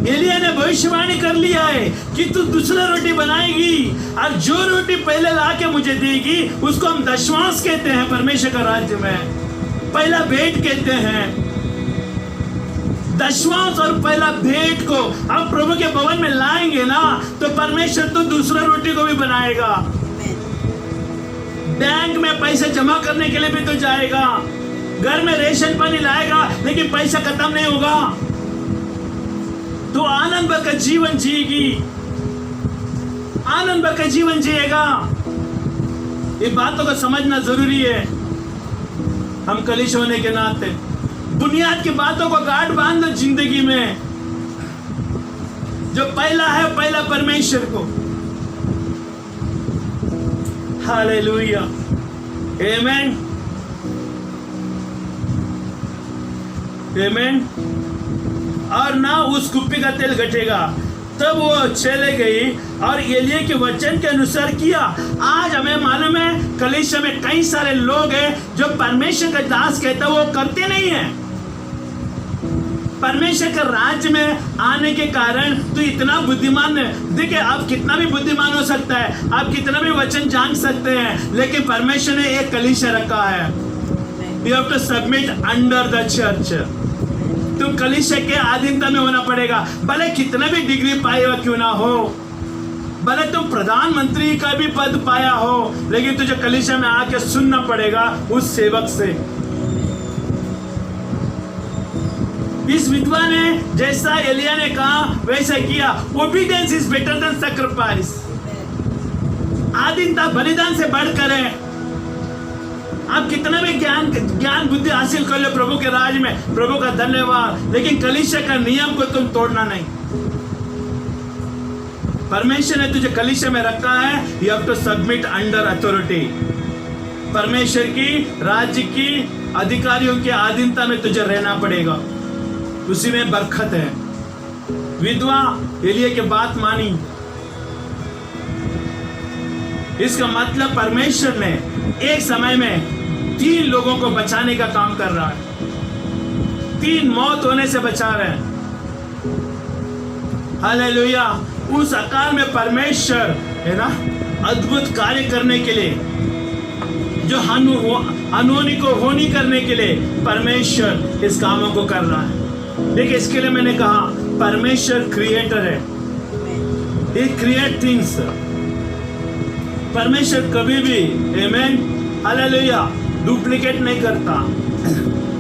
एलिया ने भविष्यवाणी कर लिया है कि तू दूसरा रोटी बनाएगी और जो रोटी पहले लाके मुझे देगी उसको हम दशमांश कहते हैं। परमेश्वर का राज्य में पहला भेंट कहते हैं। दशमांश और पहला भेंट को हम प्रभु के भवन में लाएंगे ना, तो परमेश्वर तो दूसरा रोटी को भी बनाएगा। बैंक में पैसे जमा करने के लिए भी तो जाएगा, घर में रेशन पानी लाएगा, लेकिन पैसा खत्म नहीं होगा। तो आनंद भर का जीवन जिएगी, आनंद भर का जीवन जिएगा। ये बातों को समझना जरूरी है। हम कलीसिया होने के नाते बुनियाद की बातों को गांठ बांध दो जिंदगी में। जो पहला है, पहला परमेश्वर को। हालेलुया, आमेन, आमेन। और ना उस कुप्पी का तेल घटेगा। तब वो चले गई और एलिया के वचन के अनुसार किया। आज हमें मालूम है कलीसिया में कई सारे लोग हैं जो परमेश्वर का दास कहते हैं, वो करते नहीं है। परमेश्वर के राज्य में आने के कारण तो इतना बुद्धिमान है। देखिए, आप कितना भी बुद्धिमान हो सकता है, आप कितना भी वचन जान सकते हैं, लेकिन परमेश्वर ने एक कलीसिया रखा है। You have to submit under the church. तुम कलीसिया के अधीनता में होना पड़ेगा। भले कितना भी डिग्री पाए हुआ क्यों ना हो, भले तुम प्रधानमंत्री का भी पद पाया हो, लेकिन तुझे कलीसिया में आके सुनना पड़ेगा उस सेवक से। इस विधवा ने जैसा एलिया ने कहा वैसा किया। Obedience is better than sacrifice. आधीनता बलिदान से बढ़कर है। आप कितना भी ज्ञान बुद्धि हासिल कर लो प्रभु के राज में, प्रभु का धन्यवाद, लेकिन कलीसिया का नियम को तुम तोड़ना नहीं। परमेश्वर ने तुझे कलीसिया में रखा है। You have to submit under authority. परमेश्वर की राज्य की अधिकारियों की अधीनता में तुझे रहना पड़ेगा। उसी में बरकत है। विधवा एलिया की बात मानी। इसका मतलब परमेश्वर ने एक समय में 3 लोगों को बचाने का काम कर रहा है। 3 मौत होने से बचा रहे हैं। हालेलुया। उस आकार में परमेश्वर है ना अद्भुत कार्य करने के लिए, जो अनहोनी को होनी करने के लिए परमेश्वर इस कामों को कर रहा है। देखिए, इसके लिए मैंने कहा परमेश्वर क्रिएटर है। ही क्रिएट थिंग्स। परमेश्वर कभी भी, आमेन, हालेलुया, डुप्लीकेट नहीं करता।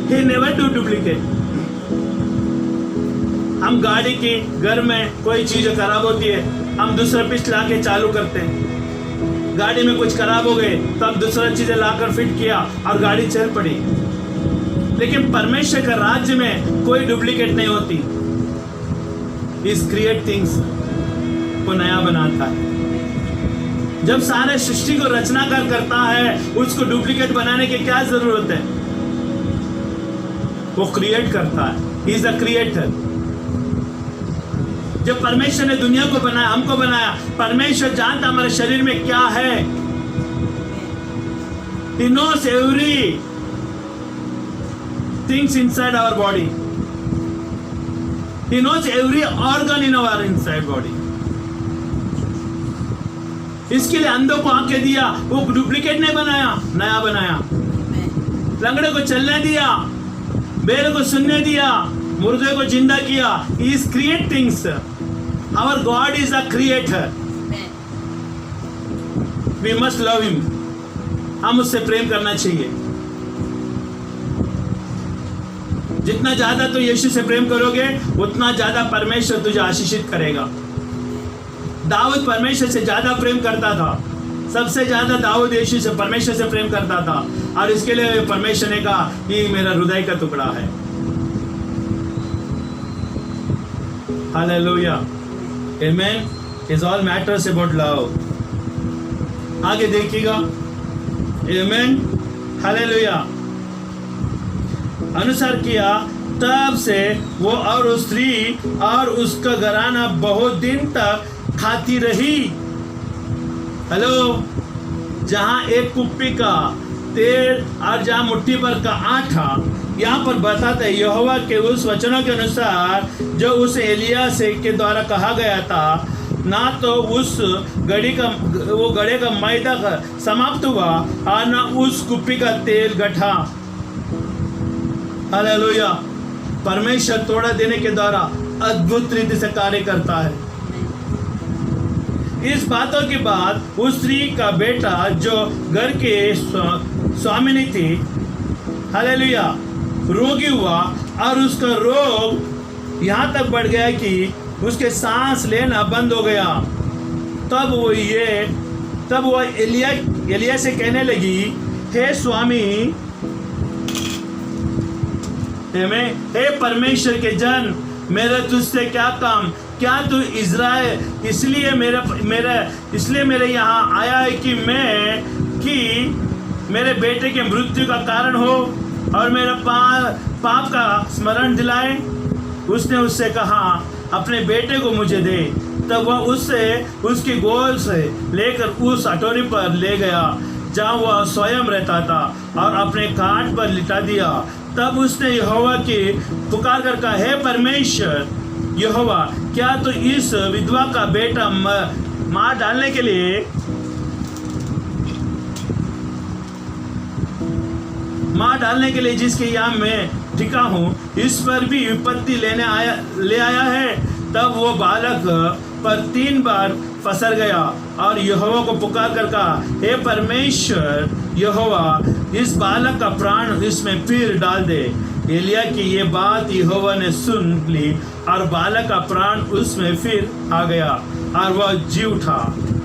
He never do duplicate. हम गाड़ी की घर में कोई चीज खराब होती है, हम दूसरा पीस ला के चालू करते हैं। गाड़ी में कुछ खराब हो गए तो हम दूसरा चीजें लाकर फिट किया और गाड़ी चल पड़ी। लेकिन परमेश्वर का राज्य में कोई डुप्लीकेट नहीं होती। इस क्रिएट थिंग्स को नया बनाता है। जब सारे सृष्टि को रचनाकार करता है, उसको डुप्लीकेट बनाने की क्या जरूरत है? वो क्रिएट करता है। He is the creator. जब परमेश्वर ने दुनिया को बनाया, हमको बनाया, परमेश्वर जानता हमारे शरीर में क्या है। He knows every things inside our body. He knows every organ in our inside body. इसके लिए अंधों को आंखें दिया, वो डुप्लीकेट नहीं बनाया, नया बनाया। लंगड़े को चलने दिया, बेर को सुनने दिया, मुर्दे को जिंदा किया। He is create things. Our God is a creator. We must love him. हम उससे प्रेम करना चाहिए। जितना ज्यादा तो यीशु से प्रेम करोगे, उतना ज्यादा परमेश्वर तुझे आशीषित करेगा। दाऊद परमेश्वर से ज्यादा प्रेम करता था। सबसे ज्यादा दाऊद यीशु से, परमेश्वर से प्रेम करता था। और इसके लिए परमेश्वर ने कहा कि मेरा हृदय का टुकड़ा है। Hallelujah, amen. Is all matters about love. आगे देखिएगा, आमेन, हालेलुया। अनुसार किया, तब से वो और उस स्त्री और उसका घराना बहुत दिन तक खाती रही। हेलो, जहां एक कुप्पी का तेल और जहाँ मुट्ठी पर का आटा, यहाँ पर बताता है यहोवा के उस वचनों के अनुसार जो उस एलिया से के द्वारा कहा गया था, ना तो उस गड़े का मैदा समाप्त हुआ और ना उस कुप्पी का तेल घटा। हालेलुया। परमेश्वर तोड़ा देने के द्वारा अद्भुत रीति से कार्य करता है। इस बातों के बाद उस स्त्री का बेटा जो घर के स्वामिनी थी, हालेलुया, रोगी हुआ और उसका रोग यहाँ तक बढ़ गया कि उसके सांस लेना बंद हो गया। तब वो एलिया से कहने लगी, हे स्वामी, हे परमेश्वर के जन, मेरा तुझसे क्या काम? क्या तू इज़राइल इसलिए मेरे यहाँ आया है कि मेरे बेटे के मृत्यु का कारण हो और मेरा पाप का स्मरण दिलाए? उसने उससे कहा, अपने बेटे को मुझे दे। तब वह उसकी गोद से लेकर उस अटोरी पर ले गया जहाँ वह स्वयं रहता था और अपने खाट पर लिटा दिया। तब उसने यहोवा की पुकार कर कहा, हे परमेश्वर यहोवा, क्या तो इस विधवा का बेटा मार डालने के लिए जिसके यहाँ मैं टिका हूँ, इस पर भी विपत्ति ले आया है? तब वो बालक पर 3 बार फंसल गया और यहोवा को पुकार कर कहा, हे परमेश्वर यहोवा, इस बालक का प्राण इसमें फिर डाल दे। एलिया की ये बात यहोवा ने सुन ली और बालक का प्राण उसमें फिर आ गया और वह जी उठा।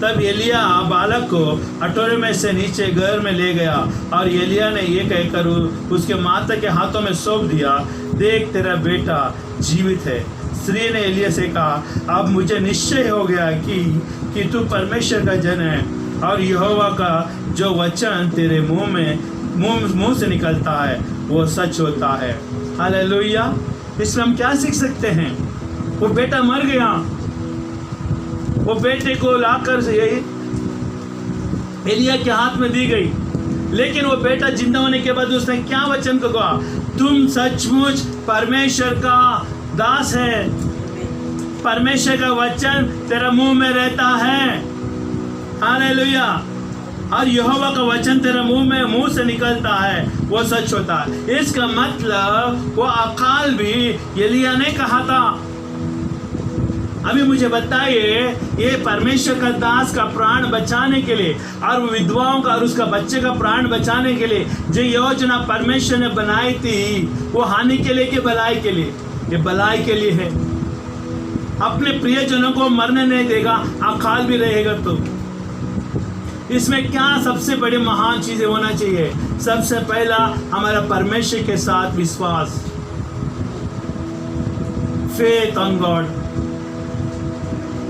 तब एलिया बालक को अटोरे में से नीचे घर में ले गया और एलिया ने ये कहकर उसके माता के हाथों में सौंप दिया, देख तेरा बेटा जीवित है। स्त्री ने एलिया से कहा, अब मुझे निश्चय हो गया कि तू परमेश्वर का जन है और यहोवा का जो वचन तेरे मुंह से निकलता है वो सच होता है। हालेलुया। इसमें हम क्या सीख सकते हैं? वो बेटा मर गया, वो बेटे को लाकर एलिया के हाथ में दी गई, लेकिन वो बेटा जिंदा होने के बाद उसने क्या वचन को कहा? तुम सचमुच परमेश्वर का दास है, परमेश्वर का वचन तेरा मुंह में रहता है। हालेलुया। और यहोवा का वचन तेरा मुंह से निकलता है वो सच होता है। इसका मतलब वो अकाल भी एलिया ने कहा था। अभी मुझे बताइए, ये परमेश्वर का दास का प्राण बचाने के लिए और विधवाओं का और उसका बच्चे का प्राण बचाने के लिए जो योजना परमेश्वर ने बनाई थी, वो हानि के लिए कि भलाई के लिए? ये भलाई के लिए है। अपने प्रियजनों को मरने नहीं देगा, अकाल भी रहेगा। तो इसमें क्या सबसे बड़ी महान चीजें होना चाहिए? सबसे पहला हमारा परमेश्वर के साथ विश्वास, फेथ ऑन गॉड,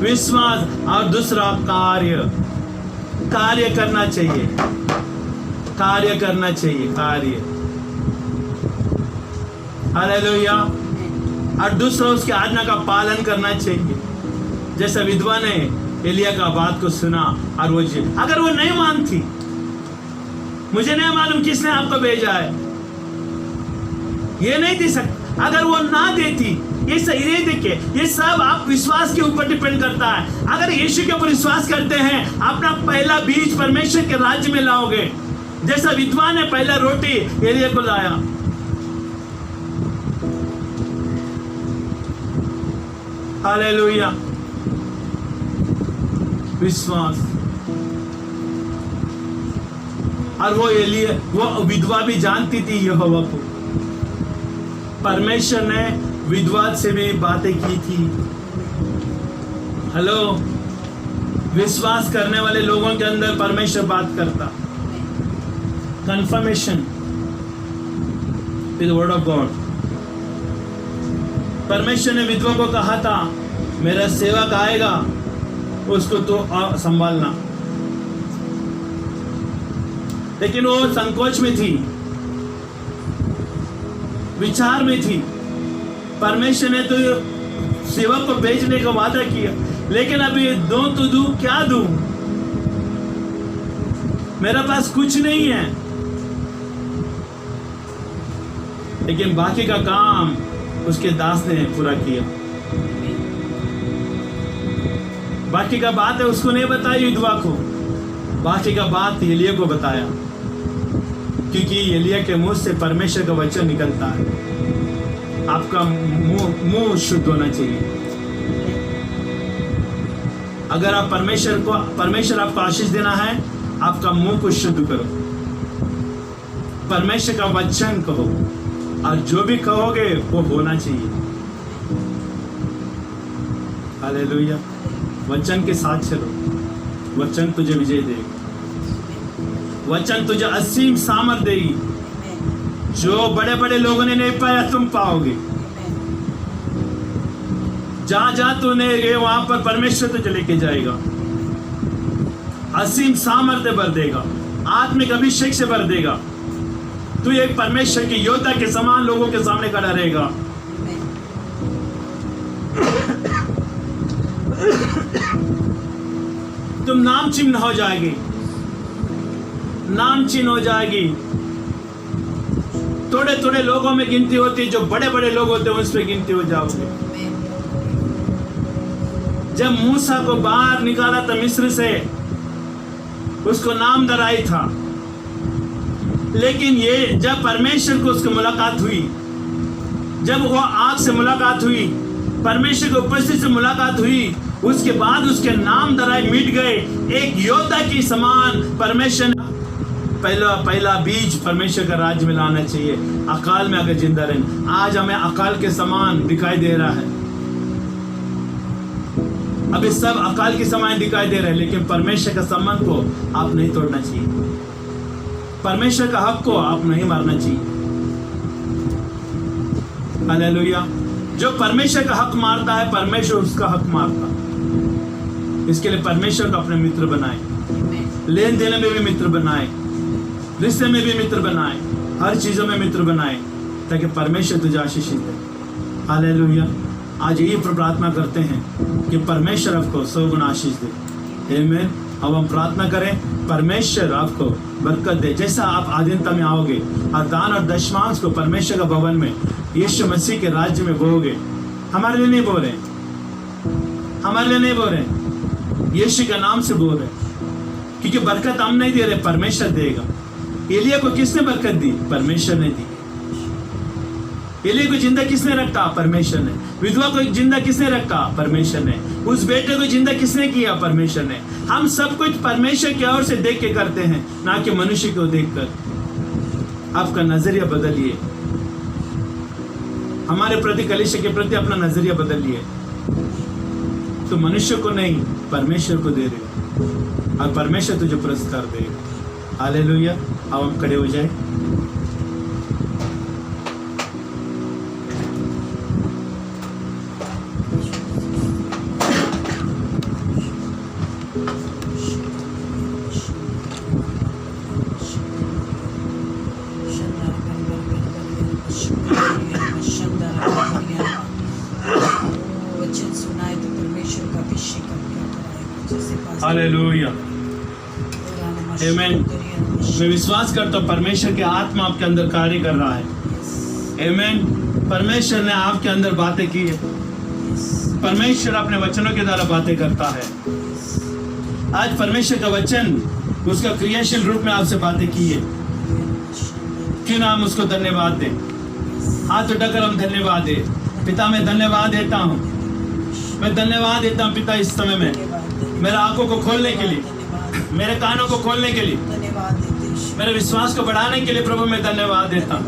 विश्वास, और दूसरा कार्य करना चाहिए। हालेलुया। और दूसरा उसकी आज्ञा का पालन करना चाहिए। जैसे विधवा ने एलिया का बात को सुना और वो अगर वो नहीं मानती, मुझे नहीं मालूम किसने आपको भेजा है, ये नहीं दे सकता। अगर वो ना देती, ये सही नहीं देखिए, ये सब आप विश्वास के ऊपर डिपेंड करता है। अगर यीशु के ऊपर विश्वास करते हैं, अपना पहला बीज परमेश्वर के राज्य में लाओगे। जैसा विधवा ने पहला रोटी एलिया को लाया। हालेलुया। विश्वास। और वो विधवा भी जानती थी यहोवा को। परमेश्वर ने विधवा से भी बातें की थी। हेलो, विश्वास करने वाले लोगों के अंदर परमेश्वर बात करता। Confirmation with word of God. परमेश्वर ने विधवा को कहा था, मेरा सेवक आएगा, उसको तो संभालना। लेकिन वो संकोच में थी, विचार में थी। परमेश्वर ने तो सेवक को भेजने का वादा किया, लेकिन अभी क्या दूं? मेरे पास कुछ नहीं है। लेकिन बाकी का काम उसके दास ने पूरा किया। बाकी का बात है उसको नहीं बताई विधवा को, बाकी का बात एलिया को बताया, क्योंकि एलिया के मुंह से परमेश्वर का वचन निकलता है। आपका मुंह शुद्ध होना चाहिए। अगर आप परमेश्वर आपको आशीष देना है, आपका मुंह को शुद्ध करो, परमेश्वर का वचन कहो, और जो भी कहोगे वो होना चाहिए। हालेलुया। वचन के साथ चलो, वचन तुझे विजय देगी, वचन तुझे असीम सामर्थ देगी। जो बड़े बड़े लोगों ने नहीं पाया तुम पाओगे। जहां जहां तू नहीं गए वहां पर परमेश्वर तुझे लेके जाएगा, असीम सामर्थ्य भर देगा, आत्मिक अभिषेक से भर देगा। तू एक परमेश्वर के योद्धा के समान लोगों के सामने खड़ा रहेगा। तुम नाम चिन्ह हो जाएगी, नाम चिन्ह हो जाएगी। थोड़े थोड़े लोगों में गिनती होती, जो बड़े बड़े लोग होते हैं उस पर गिनती हो जाओगे। जब मूसा को बाहर निकाला था मिस्र से, उसको नाम दराई था, लेकिन ये जब परमेश्वर को उसकी मुलाकात हुई, जब वो आग से मुलाकात हुई, परमेश्वर की उपस्थिति से मुलाकात हुई, उसके बाद उसके नाम दराई मिट गए। एक योद्धा की समान परमेश्वर पहला बीज परमेश्वर का राज्य में लाना चाहिए। अकाल में अगर जिंदा रहें, आज हमें अकाल के समान दिखाई दे रहा है, अभी सब अकाल के समान दिखाई दे रहे हैं, लेकिन परमेश्वर का संबंध को आप नहीं तोड़ना चाहिए, परमेश्वर का हक को आप नहीं मारना चाहिए। हालेलुया। जो परमेश्वर का हक मारता है, परमेश्वर उसका हक मारता है। इसके लिए परमेश्वर को अपने मित्र बनाए, लेन देन में भी मित्र बनाए, रिश्ते में भी मित्र बनाए, हर चीजों में मित्र बनाए, ताकि परमेश्वर तुझे आशीष दे। हालेलुया। आज यही प्रार्थना करते हैं कि परमेश्वर आपको 100 गुना आशीष दे। आमीन। अब हम प्रार्थना करें, परमेश्वर आपको बरकत दे। जैसा आप आधीनता में आओगे और दान और दशमांश को परमेश्वर का भवन में यीशु मसीह के राज्य में बोओगे, हमारे लिए नहीं बोल रहे, हमारे लिए नहीं बोल रहे, यीशु के नाम से बोल रहे, क्योंकि बरकत हम नहीं दे रहे, परमेश्वर देगा। एलिया को किसने बरकत दी? परमेश्वर ने दी। एलिया को जिंदा किसने रखा? परमेश्वर ने। विधवा को जिंदा किसने रखा? परमेश्वर ने। उस बेटे को जिंदा किसने किया? परमेश्वर ने। हम सब कुछ परमेश्वर की ओर से देख के करते हैं, ना कि मनुष्य को देखकर। आपका नजरिया बदलिए, हमारे प्रति, कलीसिया के प्रति अपना नजरिया बदलिए। तो मनुष्य को नहीं, परमेश्वर को दे रहे, और परमेश्वर तुझे पुरस्कार देगा। हालेलुया। अब हम खड़े हो जाए। हालेलुया। आमीन। मैं विश्वास करता हूँ परमेश्वर की आत्मा आपके अंदर कार्य कर रहा है। आमीन। परमेश्वर ने आपके अंदर बातें की है। परमेश्वर अपने वचनों के द्वारा बातें करता है। आज परमेश्वर का वचन उसका क्रियाशील रूप में आपसे बातें की है। क्यों ना हम उसको धन्यवाद दें? हाथ उठाकर हम धन्यवाद दें। पिता, मैं धन्यवाद देता हूँ, मैं धन्यवाद देता हूँ पिता, इस समय में मेरे आंखों को खोलने के लिए, मेरे कानों को खोलने के लिए, मेरे विश्वास को बढ़ाने के लिए प्रभु मैं धन्यवाद देता हूँ।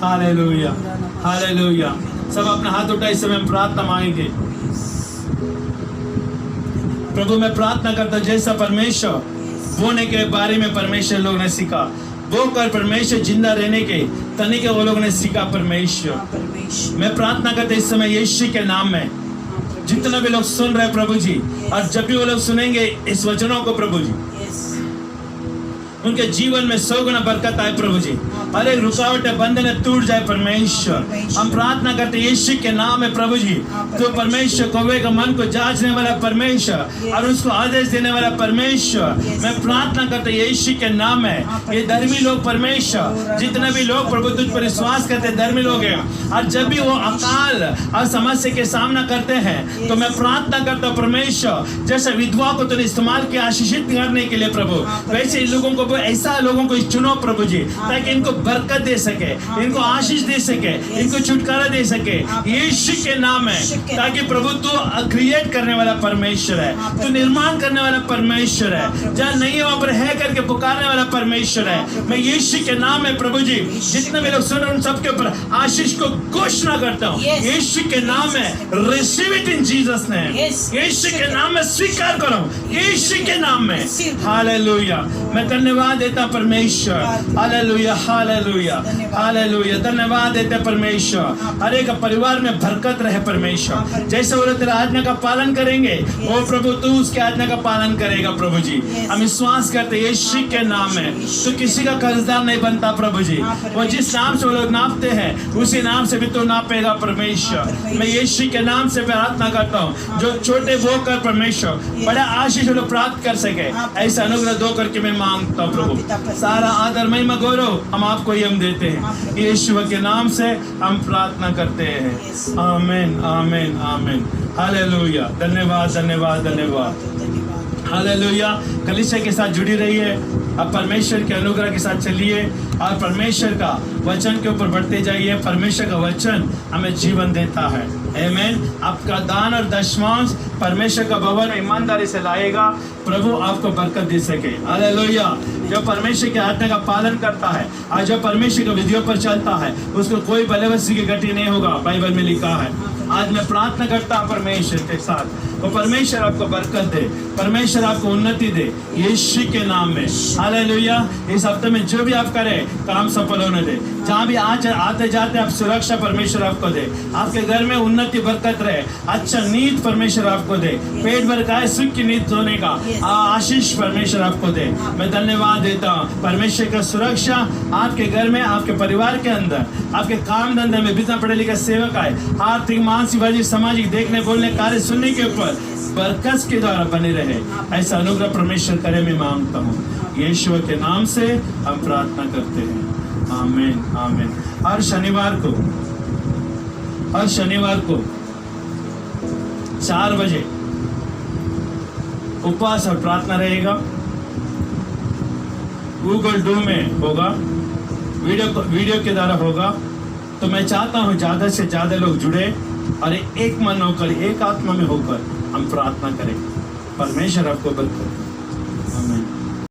Hallelujah, hallelujah. सब अपना हाथ उठा, इस समय हम प्रार्थना मांगेंगे। प्रभु मैं प्रार्थना करता हूँ, जैसा परमेश्वर बोने के बारे में परमेश्वर लोग ने सीखा, वो कर परमेश्वर जिंदा रहने के तरीके वो लोग ने सीखा। परमेश्वर मैं प्रार्थना करता इस समय यीशु के नाम में, जितने भी लोग सुन रहे प्रभु जी, और जब भी वो लोग सुनेंगे इस वचनों को प्रभु जी, उनके जीवन में 100 गुना बरकत आए प्रभु जी। हर एक रुकावट बंधन टूट जाए परमेश्वर। हम प्रार्थना करते हैं यीशु के नाम में प्रभु जी, तो परमेश्वर कौवे का मन को जांचने वाला परमेश्वर और उसको आदेश देने वाला परमेश्वर, मैं प्रार्थना करता हूं यीशु के नाम में ये धर्मी लोग परमेश्वर, जितने भी लोग प्रभु तुझ पर विश्वास करते हैं धर्मी लोग हैं, और जब भी वो अकाल और समस्या के सामना करते हैं तो मैं प्रार्थना करता हूं परमेश्वर, जैसे विधवा को तूने इस्तेमाल किया आशीषित करने के लिए प्रभु, वैसे इन लोगों को ऐसा लोगों को चुनो प्रभु जी, ताकि इनको बरकत दे सके, इनको आशीष दे सके, इनको छुटकारा दे सके यीशु के नाम में। ताकि प्रभु तू क्रिएट करने वाला परमेश्वर है, तू निर्माण करने वाला परमेश्वर है, जहाँ नहीं है वहां पर है करके पुकारने वाला परमेश्वर है। मैं यीशु के नाम में प्रभु जी जितने भी लोग सुन उन सबके ऊपर आशीष को घोषणा करता हूँ यीशु के नाम में। Receive it in Jesus name, Yeshu के नाम में स्वीकार करो यीशु के नाम में। हालेलुया, मैं धन्यवाद देता परमेश्वर। हालेलुया हालेलुया हालेलुया, धन्यवाद देते परमेश्वर। हर एक परिवार में बरकत रहे परमेश्वर, जैसे वो लोग तेरा आज्ञा का पालन करेंगे वो प्रभु तू उसके आज्ञा का पालन करेगा प्रभु जी। हम विश्वास करते यीशु के नाम में तू किसी का कर्जदार नहीं बनता प्रभु जी, वो जिस नाम से वो लोग नापते हैं उसी नाम से भी तू नापेगा परमेश्वर। मैं यीशु के नाम से प्रार्थना करता हूँ जो छोटे वो कर परमेश्वर बड़ा आशीष वो लोग प्राप्त कर सके, ऐसा अनुग्रह दो करके मैं मांगता हूँ प्रभु। सारा आदर महिमा गौरव हम आपको ही हम देते हैं, यीशु के नाम से हम प्रार्थना करते हैं। आमीन आमीन आमीन। हालेलुया, धन्यवाद धन्यवाद धन्यवाद। हालेलुया, कलीसिया के साथ जुड़ी रहिए, अब परमेश्वर के अनुग्रह के साथ चलिए और परमेश्वर का वचन के ऊपर बढ़ते जाइए। परमेश्वर का वचन हमें जीवन देता है। आमीन। आपका दान और दशमांश परमेश्वर का भवन में ईमानदारी से लाएगा, प्रभु आपको बरकत दे सके। हालेलुया, जो परमेश्वर के आज्ञा का पालन करता है और जो परमेश्वर के विधियों पर चलता है उसको कोई बलवसी की गति नहीं होगा, बाइबल में लिखा है। आज मैं प्रार्थना करता हूँ परमेश्वर के साथ, वो परमेश्वर आपको बरकत दे, परमेश्वर आपको उन्नति दे यीशु के नाम में। हालेलुया, इस हफ्ते में जो भी आप करें काम सफल होने दे, जहाँ भी आज आते जाते आप सुरक्षा परमेश्वर आपको दे, आपके घर में उन्नति बरकत रहे, अच्छा नींद परमेश्वर आपको दे, पेट भर खाए सुख की नींद सोने का आशीष परमेश्वर आपको दे। मैं धन्यवाद देता हूँ परमेश्वर का सुरक्षा आपके घर में, आपके परिवार के अंदर, आपके काम धंधे में, बिना पढ़े लिखे सेवक आए, आर्थिक मानसिक वाजिक सामाजिक देखने बोलने कार्य सुनने के ऊपर बरकत के द्वारा बने रहे, ऐसा अनुग्रह परमेश्वर करे मैं मांगता हूँ यीशु के नाम से हम प्रार्थना करते हैं। आमीन आमीन। हर शनिवार को 4 बजे उपवास और प्रार्थना रहेगा, गूगल डू में होगा, वीडियो के द्वारा होगा। तो मैं चाहता हूँ ज्यादा से ज्यादा लोग जुड़े और एक मन होकर एक आत्मा में होकर हम प्रार्थना करें। परमेश्वर आपको बरकत। आमीन।